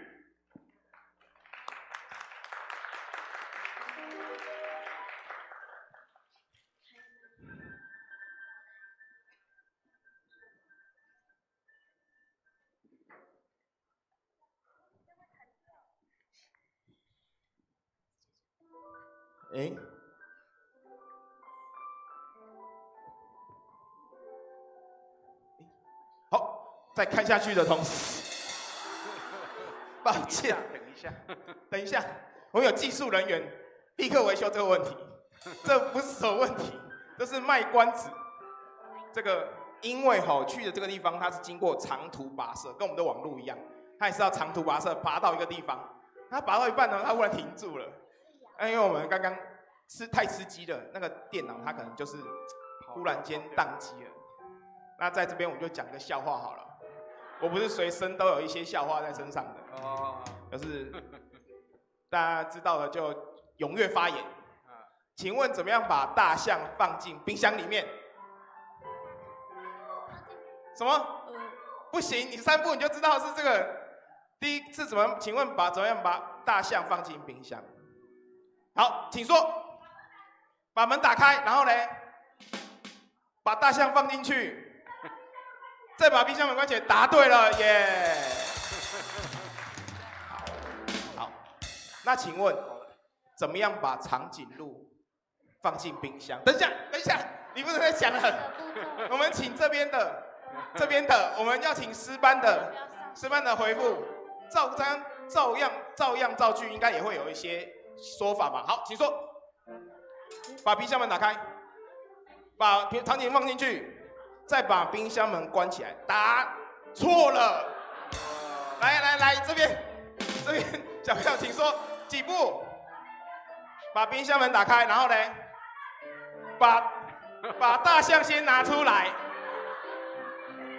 好，在看下去的同时，抱歉，等一下，我们有技术人员立刻维修这个问题。这不是什么问题，这是卖关子。这个因为去的这个地方，它是经过长途跋涉，跟我们的网路一样，它也是要长途跋涉爬到一个地方。它爬到一半呢，它忽然停住了。因为我们刚刚太吃鸡了，那个电脑它可能就是忽然间宕机了。那在这边我们就讲个笑话好了。我不是随身都有一些笑话在身上的，就是大家知道的就踊跃发言。请问怎么样把大象放进冰箱里面？什么？不行，你3步你就知道是这个。第一是怎么？请问怎么样把大象放进冰箱？好，请说。把门打开，然后呢，把大象放进去，再把冰箱门关起来。答对了，耶！好，那请问怎么样把长颈鹿放进冰箱？等一下，你不能再讲了。我们请这边的，我们要请师班的回复。照样造句，应该也会有一些说法吧？好，请说。把冰箱门打开，把长颈放进去，再把冰箱门关起来。答错了。来，这边小朋友请说几步？把冰箱门打开，然后呢，把大象先拿出来，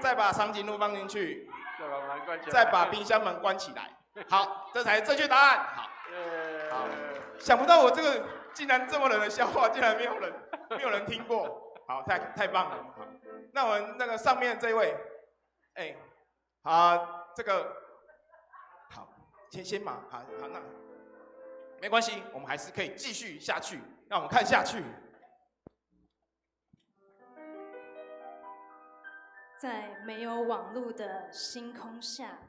再把长颈鹿放进去。再把冰箱门关起来。好，这才是正确答案。好，想不到我这个竟然这么冷的笑话，竟然没有人听过。好，太棒了。好，那我们那个上面这位，这个好，先嘛，好，那没关系，我们还是可以继续下去。让我们看下去。
在没有网路的星空下，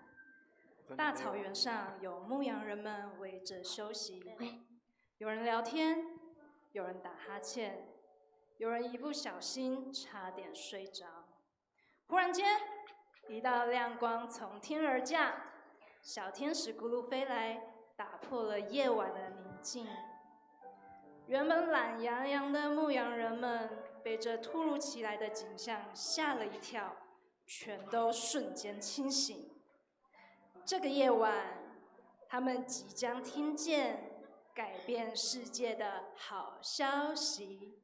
大草原上有牧羊人们围着休息，有人聊天，有人打哈欠，有人一不小心差点睡着。忽然间，一道亮光从天而降，小天使咕噜飞来，打破了夜晚的宁静。原本懒洋洋的牧羊人们被这突如其来的景象吓了一跳，全都瞬间清醒。这个夜晚，他们即将听见改变世界的好消息。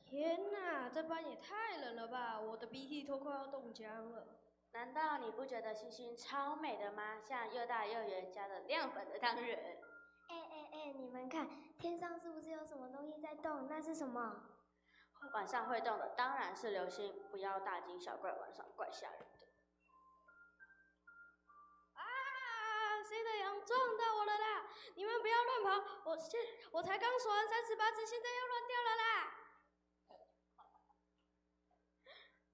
天哪，这班也太冷了吧！我的鼻涕都快要冻僵了。
难道你不觉得星星超美的吗？像又大又圆加了亮粉的汤圆。
你们看，天上是不是有什么东西在动？那是什么？
晚上会动的当然是流星，不要大惊小怪，晚上怪吓人的。
啊！谁的羊撞到我了啦？你们不要乱跑！我才刚数完38只，现在又乱掉了啦！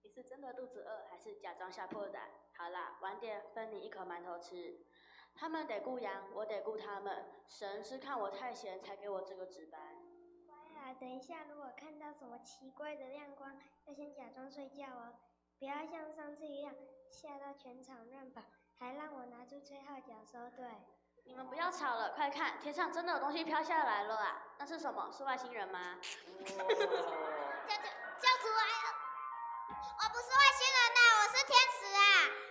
你是真的肚子饿，还是假装吓破胆？好啦，晚点分你一口馒头吃。他们得顾羊，我得顾他们。神是看我太闲，才给我这个值班。
乖啊，等一下，如果看到什么奇怪的亮光，要先假装睡觉哦，不要像上次一样吓到全场乱跑，还让我拿出吹号角收队。
你们不要吵了，快看，天上真的有东西飘下来了啊！那是什么？是外星人吗？
教主来了！我不是外星人啊，我是天使啊！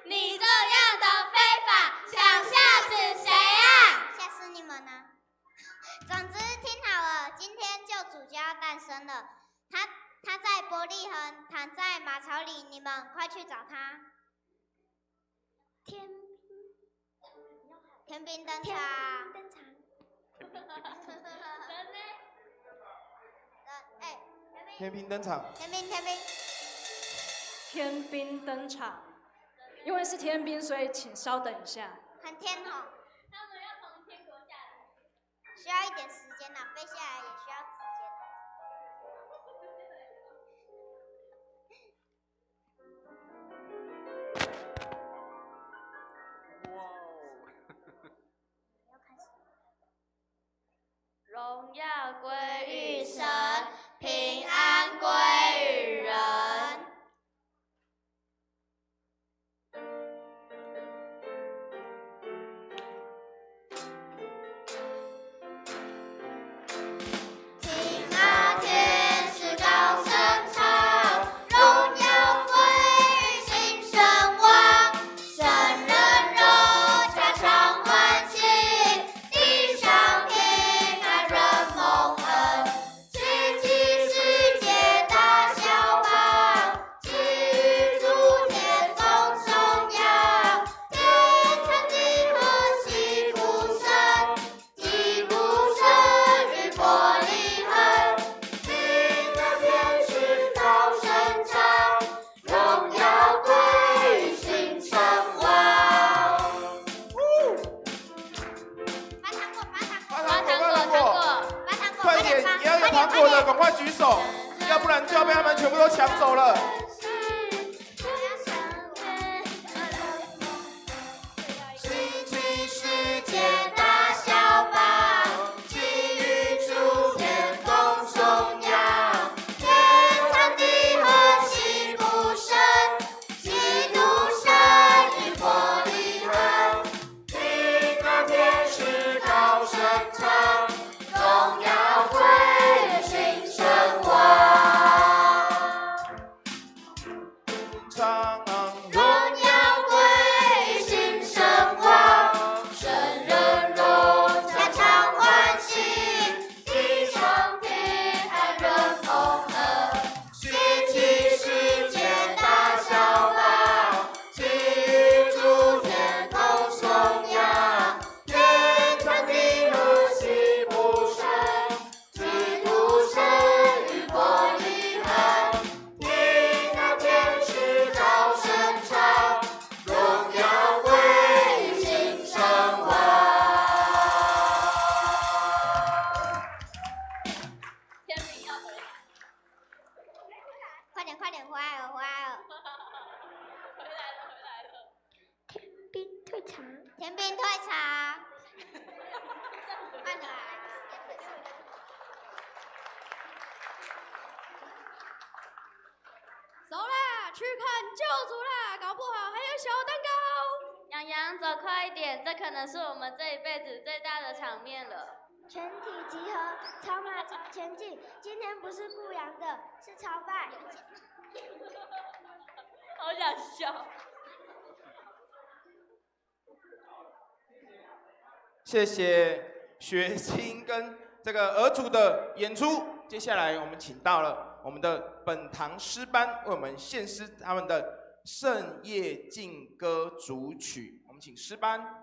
你这样的非法，想吓死谁啊？
吓死你们啊！总之听好了，今天救主就要诞生了。他在伯利恒，躺在马槽里，你们快去找他。天兵登场。
天兵登场。
天兵登场，因为是天兵，所以请稍等一下。
很天吼。
他们要从天国下来，
需要一点时间呐，飞下来也需要时间。
哇哦！
要开始。
荣耀归于神，平安归于人。
地上天。
糖果的赶快举手，要不然就要被他们全部都抢走了。
星期世界大小宝，寄予诸天共颂扬，天长地和喜不生，基督生于伯利恒，听那天使高声唱，荣耀归于新生王。
唱
荣耀归于新生王，圣人荣家常欢喜，地上平安人同乐，兴起世界大小宝，寄予诸天共颂扬，天长地和喜不生，基督生于伯利恒，听那天使高声唱，荣耀归于新生王。快点快点，回来了回来了。天兵退场。天兵退场。快点来。
走啦，去看救主啦，搞不好还有小蛋糕。
洋洋，走快一点，这可能是我们这一辈子最大的场面了。
全体集合，朝马朝前进。今天不是顾阳的，是朝拜。
好想笑。
谢谢学青跟这个儿主的演出。接下来我们请到了我们的本堂诗班为我们献诗他们的圣夜敬歌主曲，我们请诗班。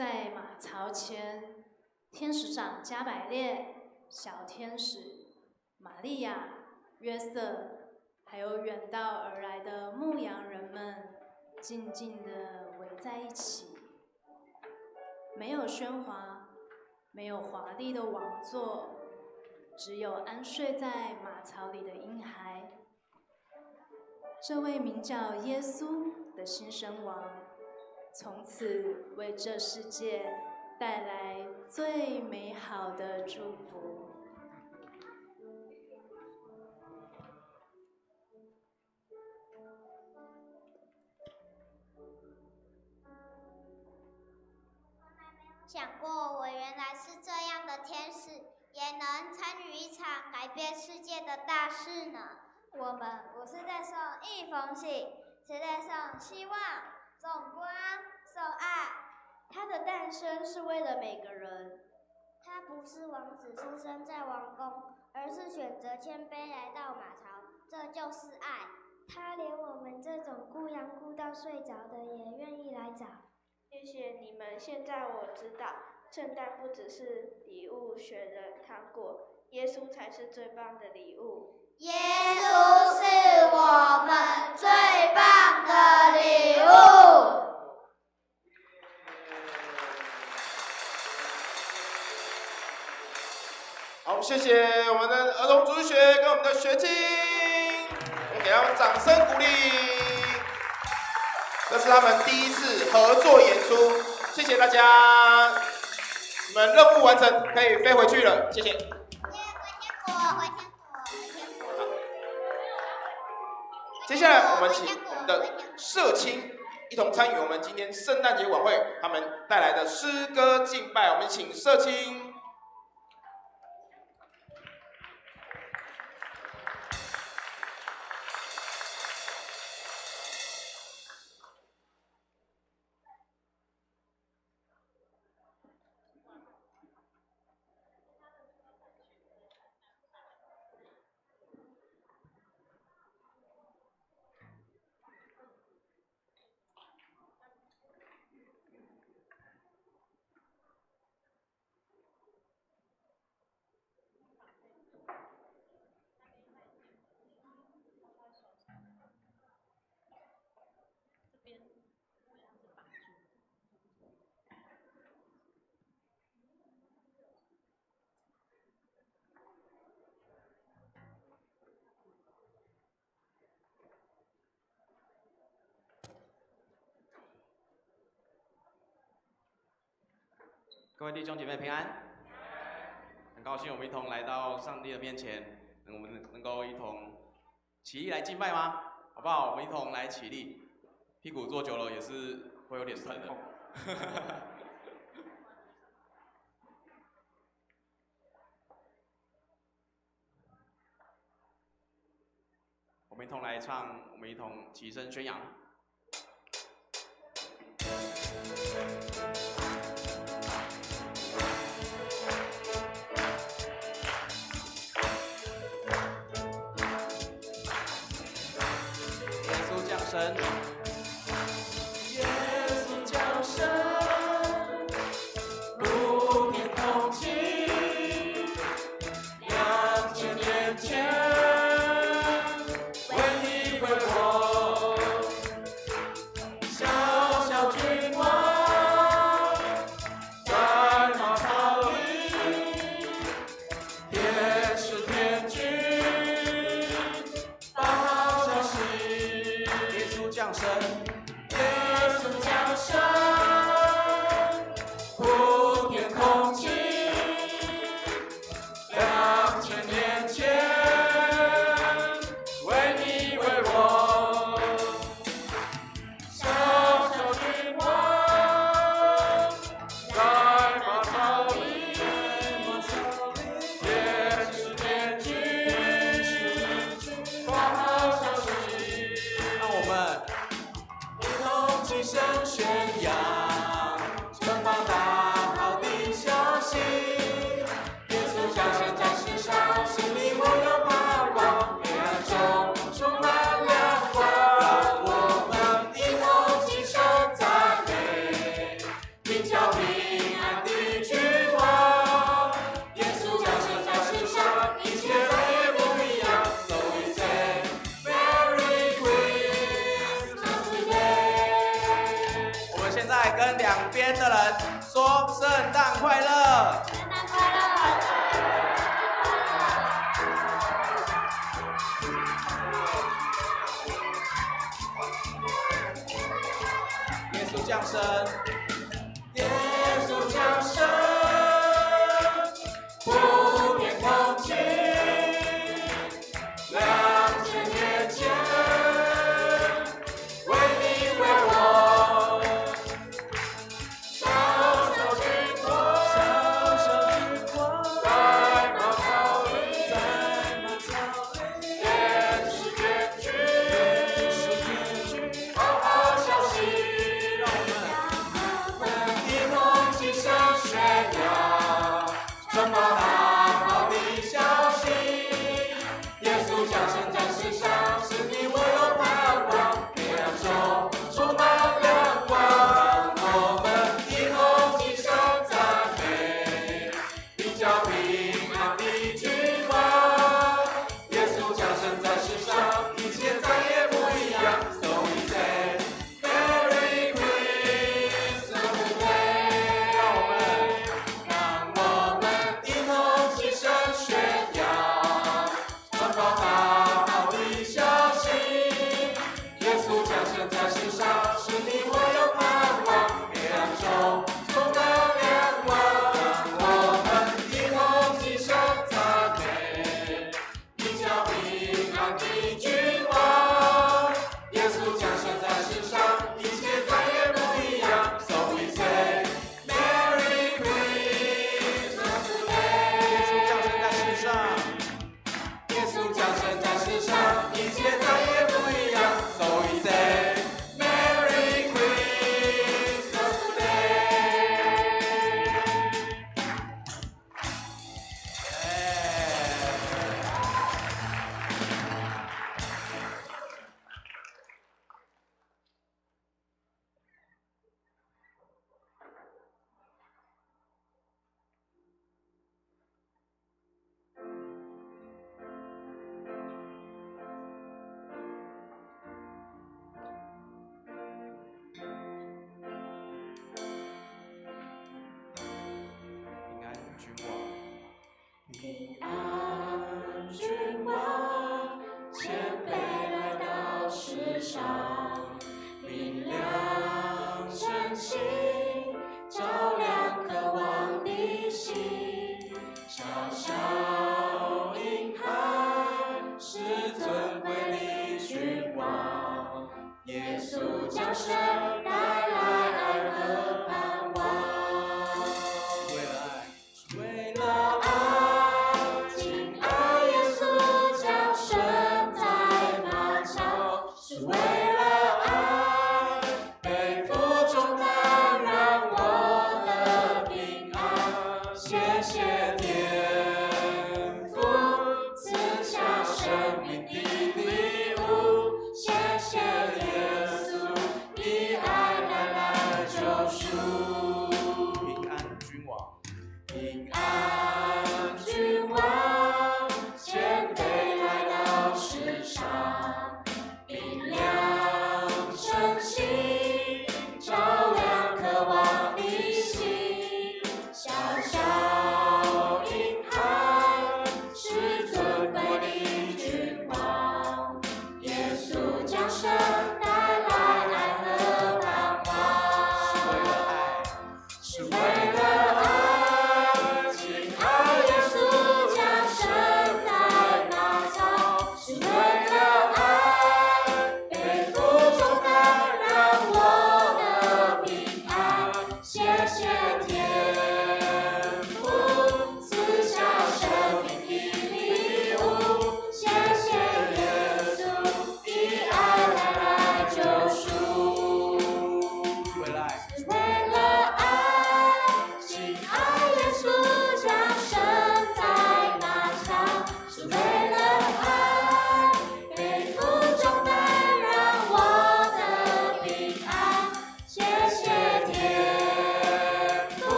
在马槽前，天使长加百列、小天使玛利亚、约瑟，还有远道而来的牧羊人们，静静地围在一起。没有喧哗，没有华丽的王座，只有安睡在马槽里的婴孩。这位名叫耶稣的新生王，从此为这世界带来最美好的祝福。
想过我原来是这样的天使，也能参与一场改变世界的大事呢。我们不是在送一封信，是在送希望、送光、送爱。
它的诞生是为了每个人。
他不是王子出生在王宫，而是选择谦卑来到马槽，这就是爱。
他连我们这种顾羊顾到睡着的也愿意来找。谢谢你们，现在我知道，圣诞不只是礼物、雪人、糖果，耶稣才是最棒的礼物。
耶稣是我们最棒的礼物。
好，谢谢我们的儿童主日学跟我们的学青，我们给他们掌声鼓励。这是他们第一次合作演出，谢谢大家，你们任务完成，可以飞回去了，谢谢。接下来我们请我们的社青一同参与我们今天圣诞节晚会他们带来的诗歌敬拜，我们请社青。
各位弟兄姐妹平安，很高兴我们一同来到上帝的面前，我们能够一同起立来敬拜吗？好不好？我们一同来起立，屁股坐久了也是会有点酸的。我们一同来唱，我们一同齐声宣扬。神，耶稣降生，普天同庆，2000年前，为你为我，小小君王，在马槽里，天使天君，报好消息。降生，耶稣降生，普天同庆，2000年前，为你为我，小小君王，在马槽里，天使天君，报好消息，让我们。齐声宣扬，传播大好的消息。耶稣降生在世上，心里我有盼望，黑暗中充满亮光。让我们一同齐声赞美，名叫你。跟两边的人说圣诞快乐。
圣诞快乐！
耶稣降生，耶稣降生，普遍同情，2000年前，为你为我，小小军团，在马槽里，天使天军，好好消息。一同齐声宣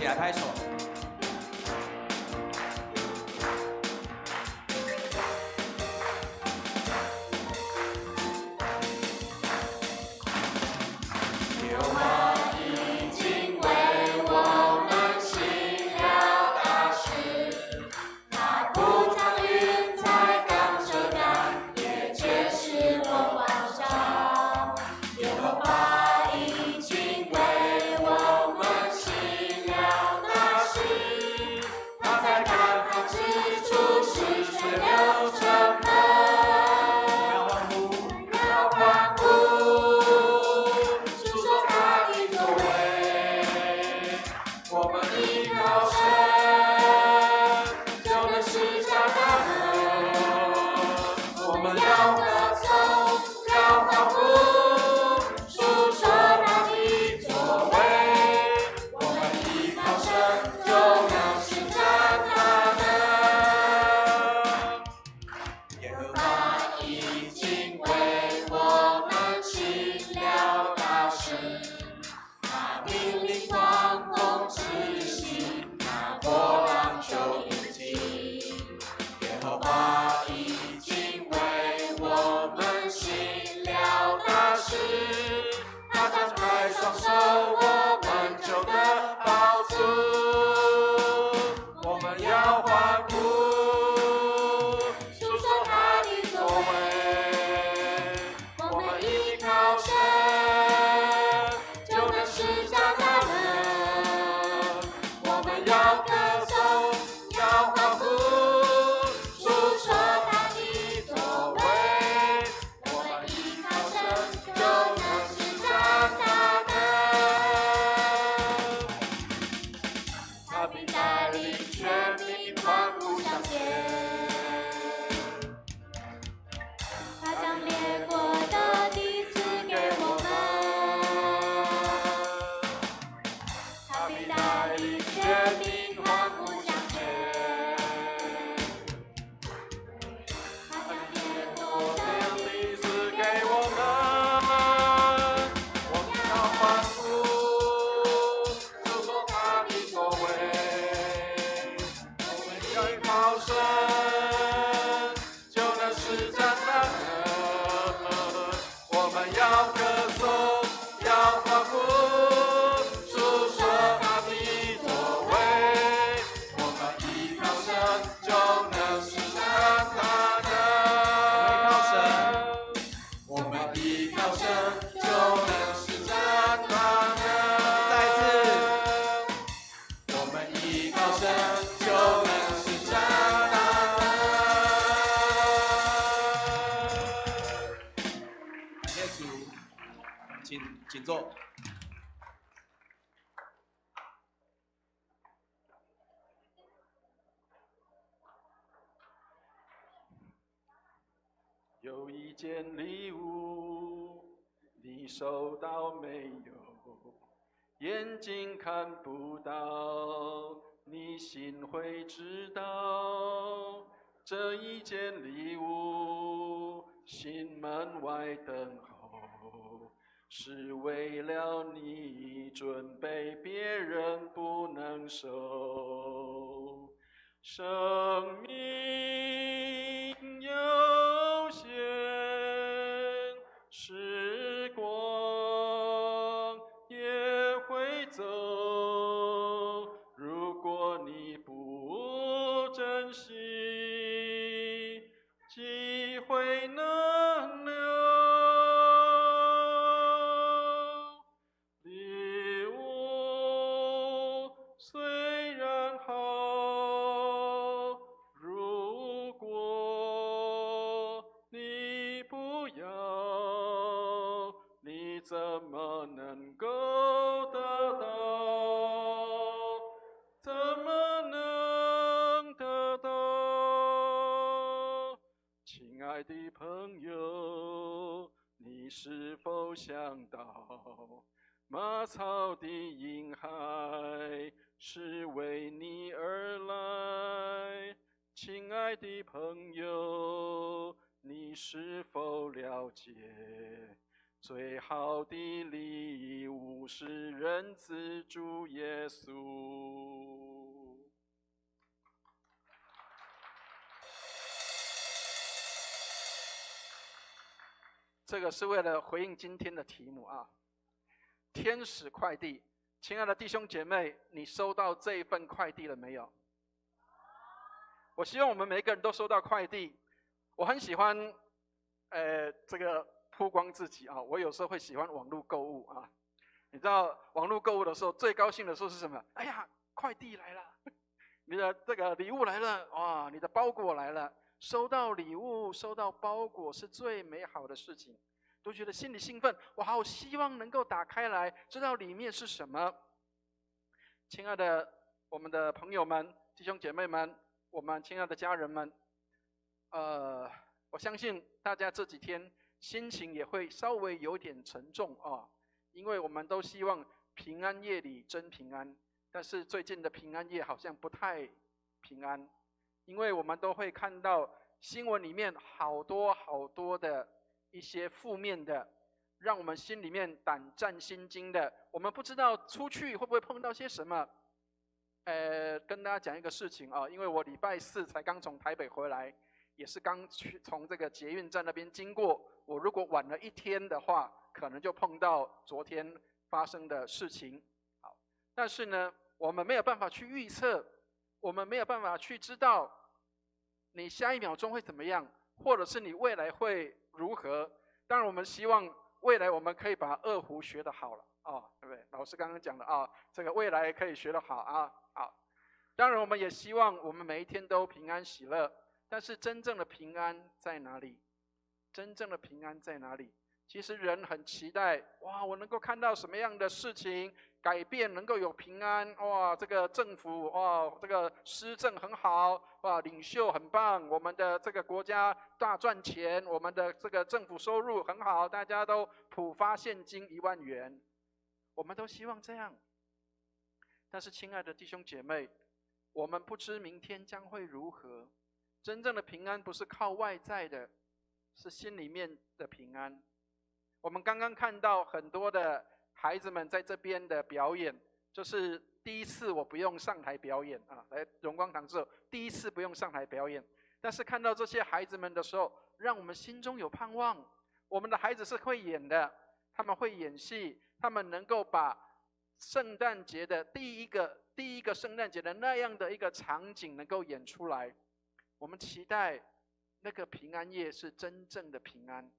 起来拍手。
牛马已经为我们行了大事，它不藏云彩挡着干，也揭示我光照。耶和华已经为我们行了大事，他在干旱之处使水流成河。要欢呼，诉说他的作为。我们依靠神，就能施展大能。我们要歌颂，要欢呼，诉说他的作为。我们依靠神，就能施展大能。耶和华已经为我们行了大事，他命令狂风止息，那波浪就平静。耶和华已经为我们行了大事，他张开双手，我们就得饱足。我们要欢呼，诉说他的作为。我们依靠神，就能施展大能。我们要歌颂，要欢呼，诉说他的作为。我们依靠神，就能施展大能。他必带领全民欢呼向前。他将列国的地赐给我们，他必带领全民欢呼向前。他将列国的地赐给我们，我们要欢呼，诉说他的作为。我们要依靠神，就能施展大能。我们要歌颂，要欢呼，诉说他的作为。我们依靠神，就能施展大能。我们依靠神，就能施展大能。
再次。
我们依靠神，就能施展大能。
感谢主，请坐。
有一件礼物，你收到没有？眼睛看不到，你心会知道。这一件礼物，心门外等候，是为了你准备，别人不能收。生命有限，时光也会走。如果你不珍惜，机会能留。礼物虽然好，如果你不要，你怎么能够得到？怎么能得到？亲爱的朋友，你是否想到，马槽的婴孩是为你而来？亲爱的朋友，你是否了解，最好的礼物是人子主耶稣。这个是为了回应今天的题目啊，天使快递。亲爱的弟兄姐妹，你收到这一份快递了没有？我希望我们每一个人都收到快递。我很喜欢，这个曝光自己啊。我有时候会喜欢网络购物啊。你知道网络购物的时候，最高兴的时候是什么？哎呀，快递来了，你的这个礼物来了，哇，你的包裹来了。收到礼物、收到包裹是最美好的事情，都觉得心里兴奋。我好希望能够打开来，知道里面是什么。亲爱的我们的朋友们、弟兄姐妹们，我们亲爱的家人们，我相信大家这几天心情也会稍微有点沉重啊，因为我们都希望平安夜里真平安，但是最近的平安夜好像不太平安，因为我们都会看到新闻里面好多的一些负面的，让我们心里面胆战心惊的。我们不知道出去会不会碰到些什么。跟大家讲一个事情啊，因为我礼拜四才刚从台北回来，也是刚从这个捷运站那边经过。我如果晚了一天的话，可能就碰到昨天发生的事情。好，但是呢，我们没有办法去预测，我们没有办法去知道你下一秒钟会怎么样，或者是你未来会如何。当然，我们希望未来我们可以把二胡学得好了啊，对不对？老师刚刚讲的啊，这个未来可以学得好啊。好，当然我们也希望我们每一天都平安喜乐，但是真正的平安在哪里？真正的平安在哪里？其实人很期待，哇，我能够看到什么样的事情改变，能够有平安，哇，这个政府，哇，这个施政很好，哇，领袖很棒，我们的这个国家大赚钱，我们的这个政府收入很好，大家都普发现金1万元，我们都希望这样。但是亲爱的弟兄姐妹，我们不知明天将会如何。真正的平安不是靠外在的，是心里面的平安。我们刚刚看到很多的孩子们在这边的表演，就是第一次我不用上台表演啊，来荣光堂之后第一次不用上台表演，但是看到这些孩子们的时候，让我们心中有盼望。我们的孩子是会演的，他们会演戏，他们能够把圣诞节的第一个圣诞节的那样的一个场景能够演出来。我们期待那个平安夜是真正的平安，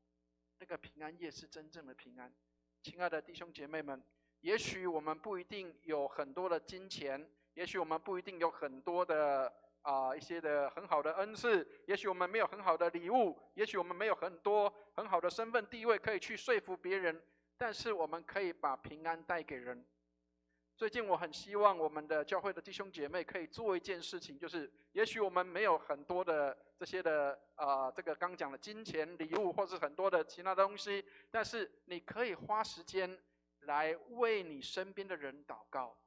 那个平安夜是真正的平安。亲爱的弟兄姐妹们，也许我们不一定有很多的金钱，也许我们不一定有很多的一些的很好的恩赐，也许我们没有很好的礼物，也许我们没有很多很好的身份地位可以去说服别人，但是我们可以把平安带给人。最近我很希望我们的教会的弟兄姐妹可以做一件事情，就是也许我们没有很多的这些的这个刚讲的金钱礼物或是很多的其他东西，但是你可以花时间来为你身边的人祷告，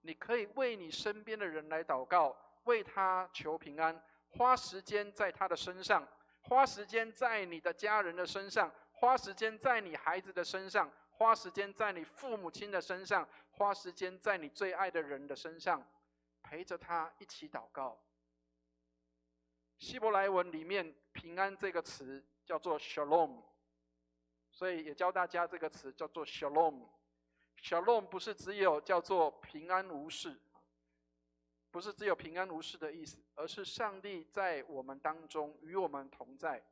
你可以为你身边的人来祷告，为他求平安，花时间在他的身上，花时间在你的家人的身上，花时间在你孩子的身上，花时间在你父母亲的身上，花时间在你最爱的人的身上，陪着他一起祷告。希伯来文里面平安这个词叫做 shalom， 所以也教大家这个词叫做 shalom。shalom 不是只有叫做平安无事，不是只有平安无事的意思，而是上帝在我们当中与我们同在。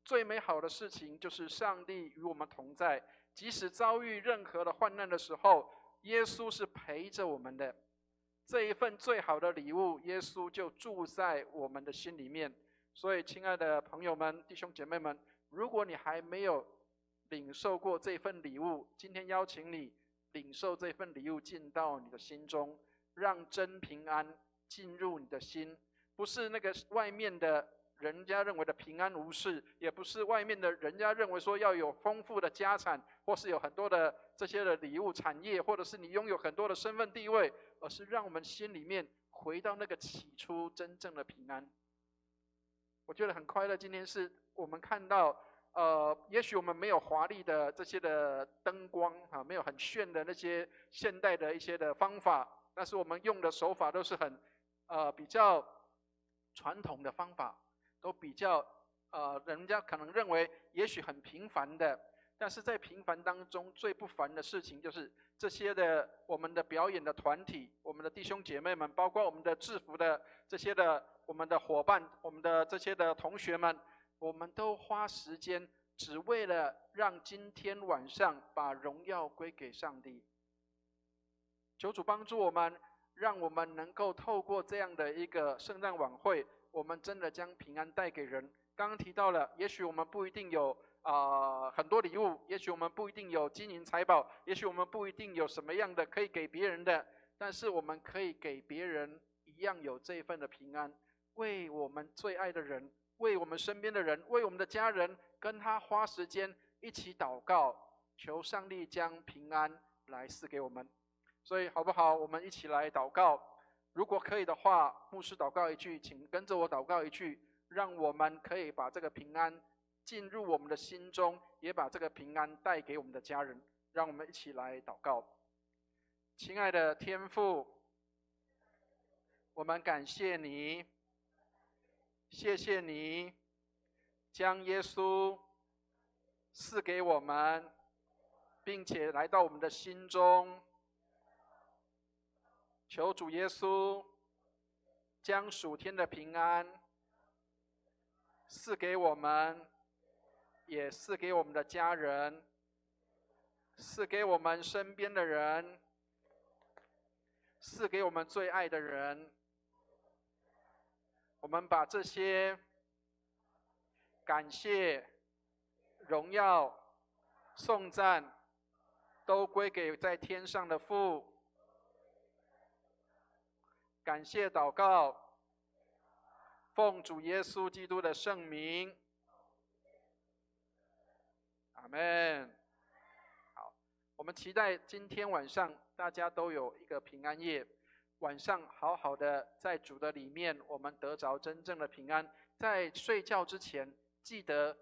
最美好的事情就是上帝与我们同在，即使遭遇任何的患难的时候，耶稣是陪着我们的。这一份最好的礼物，耶稣就住在我们的心里面。所以亲爱的朋友们、弟兄姐妹们，如果你还没有领受过这份礼物，今天邀请你领受这份礼物进到你的心中，让真平安进入你的心。不是那个外面的人家认为的平安无事，也不是外面的人家认为说要有丰富的家产，或是有很多的这些的礼物产业，或者是你拥有很多的身份地位，而是让我们心里面回到那个起初真正的平安。我觉得很快乐，今天是我们看到也许我们没有华丽的这些的灯光啊，没有很炫的那些现代的一些的方法，但是我们用的手法都是很比较传统的方法，都比较人家可能认为也许很平凡的，但是在平凡当中最不凡的事情就是这些的我们的表演的团体，我们的弟兄姐妹们，包括我们的制服的这些的我们的伙伴，我们的这些的同学们，我们都花时间只为了让今天晚上把荣耀归给上帝。求主帮助我们，让我们能够透过这样的一个圣诞晚会，我们真的将平安带给人。刚刚提到了，也许我们不一定有很多礼物，也许我们不一定有金银财宝，也许我们不一定有什么样的可以给别人的，但是我们可以给别人一样有这一份的平安，为我们最爱的人，为我们身边的人，为我们的家人，跟他花时间一起祷告，求上帝将平安来赐给我们。所以好不好？我们一起来祷告。如果可以的话，牧师祷告一句，请跟着我祷告一句，让我们可以把这个平安进入我们的心中，也把这个平安带给我们的家人。让我们一起来祷告。亲爱的天父，我们感谢你，谢谢你将耶稣赐给我们，并且来到我们的心中。求主耶稣将属天的平安赐给我们，也赐给我们的家人，赐给我们身边的人，赐给我们最爱的人。我们把这些感谢、荣耀、颂赞都归给在天上的父。感谢祷告，奉主耶稣基督的圣名，阿们。好，我们期待今天晚上大家都有一个平安夜，晚上好好的在主的里面，我们得着真正的平安。在睡觉之前，记得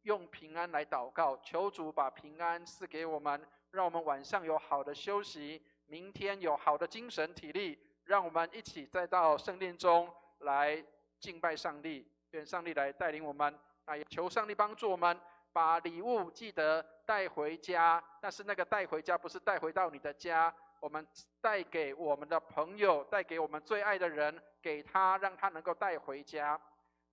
用平安来祷告，求主把平安赐给我们，让我们晚上有好的休息，明天有好的精神体力。让我们一起再到圣殿中来敬拜上帝，愿上帝来带领我们。也求上帝帮助我们，把礼物记得带回家，但是那个带回家不是带回到你的家，我们带给我们的朋友，带给我们最爱的人，给他，让他能够带回家。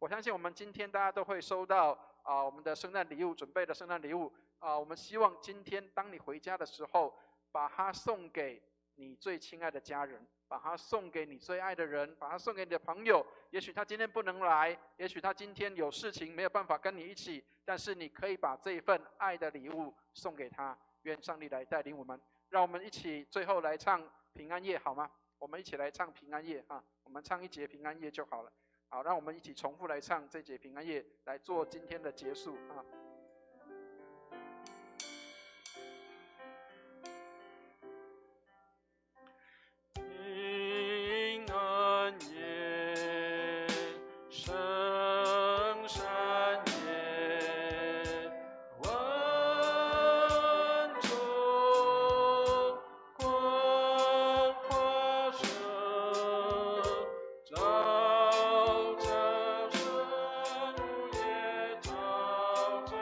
我相信我们今天大家都会收到我们的圣诞礼物，准备的圣诞礼物我们希望今天当你回家的时候，把它送给你最亲爱的家人，把它送给你最爱的人，把它送给你的朋友。也许他今天不能来，也许他今天有事情没有办法跟你一起，但是你可以把这一份爱的礼物送给他。愿上帝来带领我们，让我们一起最后来唱平安夜好吗？我们一起来唱平安夜我们唱一节平安夜就好了。好，让我们一起重复来唱这节平安夜，来做今天的结束平安夜，圣山夜，万众光华射，照着圣母也照着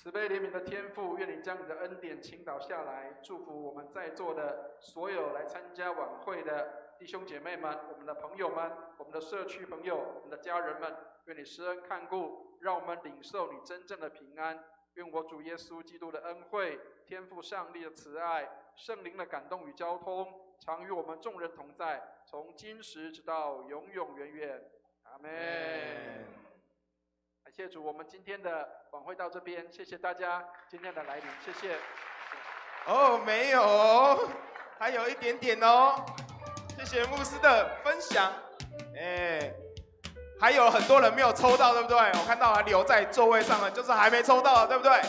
慈悲怜悯的天父，愿你将你的恩典倾倒下来，祝福我们在座的所有来参加晚会的弟兄姐妹们、我们的朋友们、我们的社区朋友、我们的家人们。愿你施恩看顾，让我们领受你真正的平安。愿我主耶稣基督的恩惠、天父上帝的慈爱、圣灵的感动与交通，常与我们众人同在，从今时直到永永远远。阿们。感谢主，我们今天的晚会到这边，谢谢大家今天的来临，谢谢。
哦，没有哦，还有一点点哦。谢谢牧师的分享。还有很多人没有抽到，对不对？我看到留在座位上的，就是还没抽到，对不对？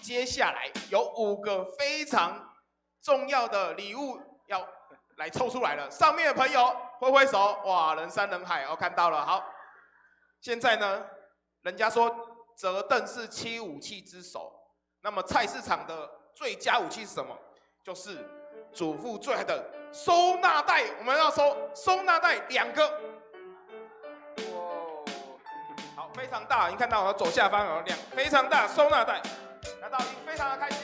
接下来有5个非常重要的礼物要来抽出来了。上面的朋友挥挥手，哇，人山人海，我看到了。好，现在呢，人家说折凳是七武器之首，那么菜市场的最佳武器是什么？就是主妇最爱的收纳袋。我们要收纳袋2个。好，非常大，你看到我左下方有非常大收纳袋，拿到非常的开心。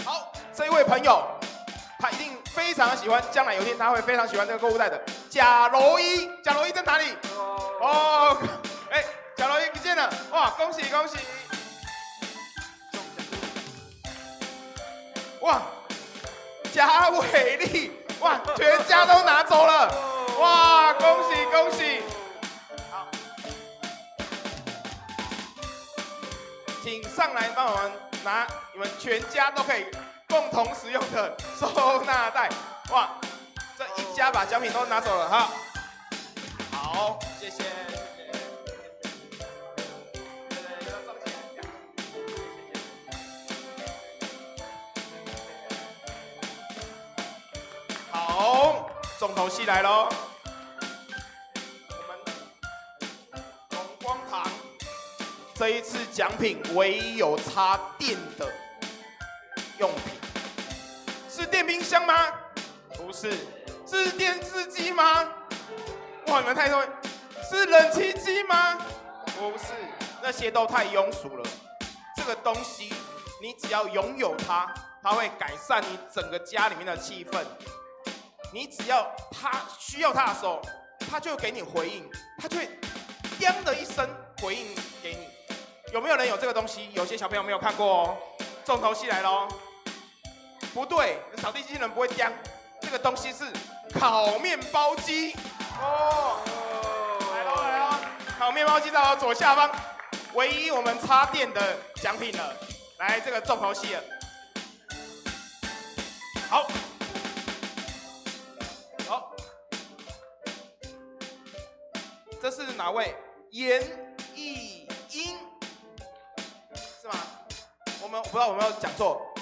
好，这一位朋友，他一定非常喜欢，将来有一天他会非常喜欢这个购物袋的贾柔一。贾柔一在哪里？哦，贾柔一不见了，哇，恭喜恭喜！哇，贾伟丽。哇，全家都拿走了！哇，恭喜恭喜！好，请上来帮我们拿你们全家都可以共同使用的收纳袋。哇，这一家把奖品都拿走了哈。好，谢谢。好，重头戏来喽！我们龙光堂这一次奖品唯一有插电的用品，是电冰箱吗？不是，是电视机吗？哇，你们太多，是冷气机吗？不是，那些都太庸俗了。这个东西，你只要拥有它，它会改善你整个家里面的气氛。你只要他需要他的时候，他就给你回应，他就会“叮”的一声回应给你。有没有人有这个东西？有些小朋友没有看过哦。重头戏来喽！不对，扫地机器人不会叮，这个东西是烤面包机哦。来喽来喽！烤面包机在我左下方，唯一我们插电的奖品了。来，这个重头戏了。好。这是哪位？严艺英是吗？我不知道我没有讲错。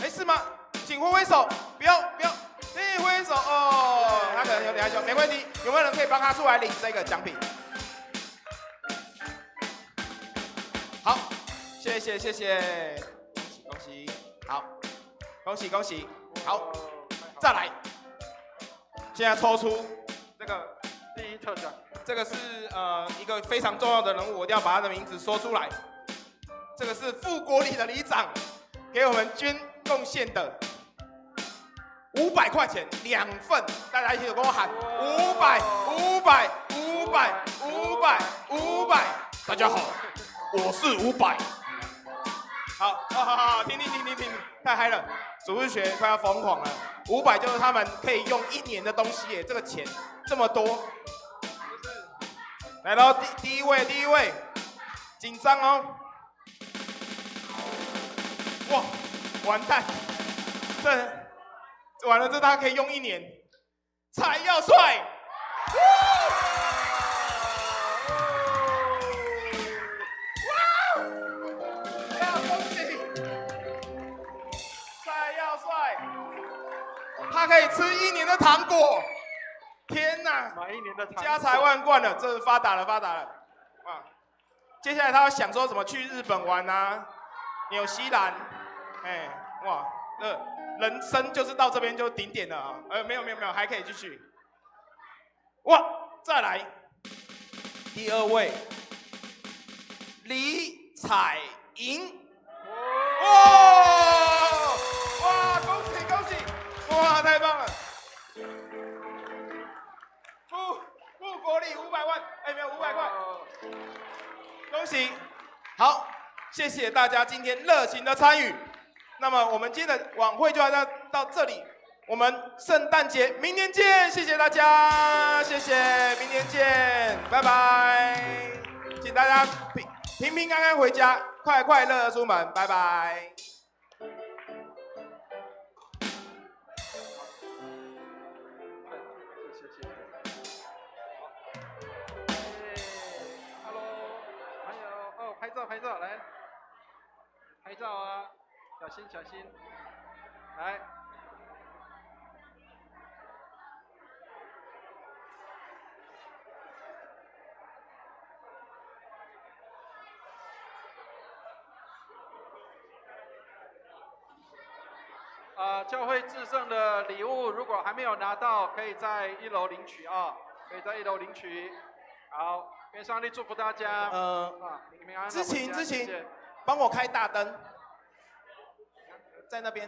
是吗？请挥挥手，不要，挥手哦。他可能有点害羞，没关系。有没有人可以帮他出来领这个奖品？好，谢谢，恭喜，好，恭喜，好，再来。现在抽出这个第一特奖。这个是一个非常重要的人物，我一定要把他的名字说出来。这个是副国里的里长给我们贡献的500块钱2份，大家一起跟我喊500！大家好，我是500。好，听，太嗨了！主日学快要疯狂了，500就是他们可以用1年的东西耶，这个钱这么多。来喽，第一位，紧张哦！哇，完蛋，这完了，这他可以用1年。蔡耀帅，恭喜！蔡耀帅，他可以吃1年的糖果。天哪！
买1年的
家财万贯了，这是发达了！哇！接下来他要想说怎么去日本玩啊，纽西兰，哇，人生就是到这边就顶点了啊！没有，还可以继续。哇，再来第2位李彩莹。哇！恭喜恭喜！哇，太棒了！付国礼500万，哎，没有500块，恭喜！好，谢谢大家今天热情的参与。那么我们今天的晚会就要到这里，我们圣诞节明年见，谢谢大家，谢谢，明年见，拜拜，请大家平平安安回家，快快乐乐出门，拜拜。
拍照，来，拍照啊，小心，来。教会至圣的礼物，如果还没有拿到，可以在1楼领取啊，可以在1楼领取。好。愿上帝祝福大家。平安。
知情，帮我开大灯，在那边。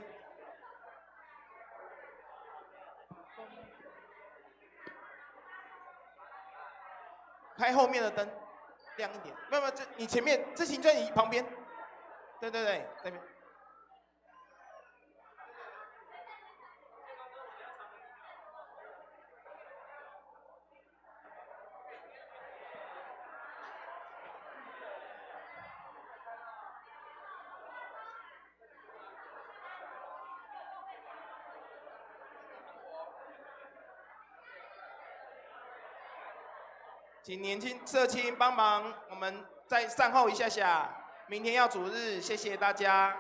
开后面的灯，亮一点。没有，这你前面，知情在你旁边。对，那边。请年轻社青帮忙，我们再善后一下下，明天要主日，谢谢大家。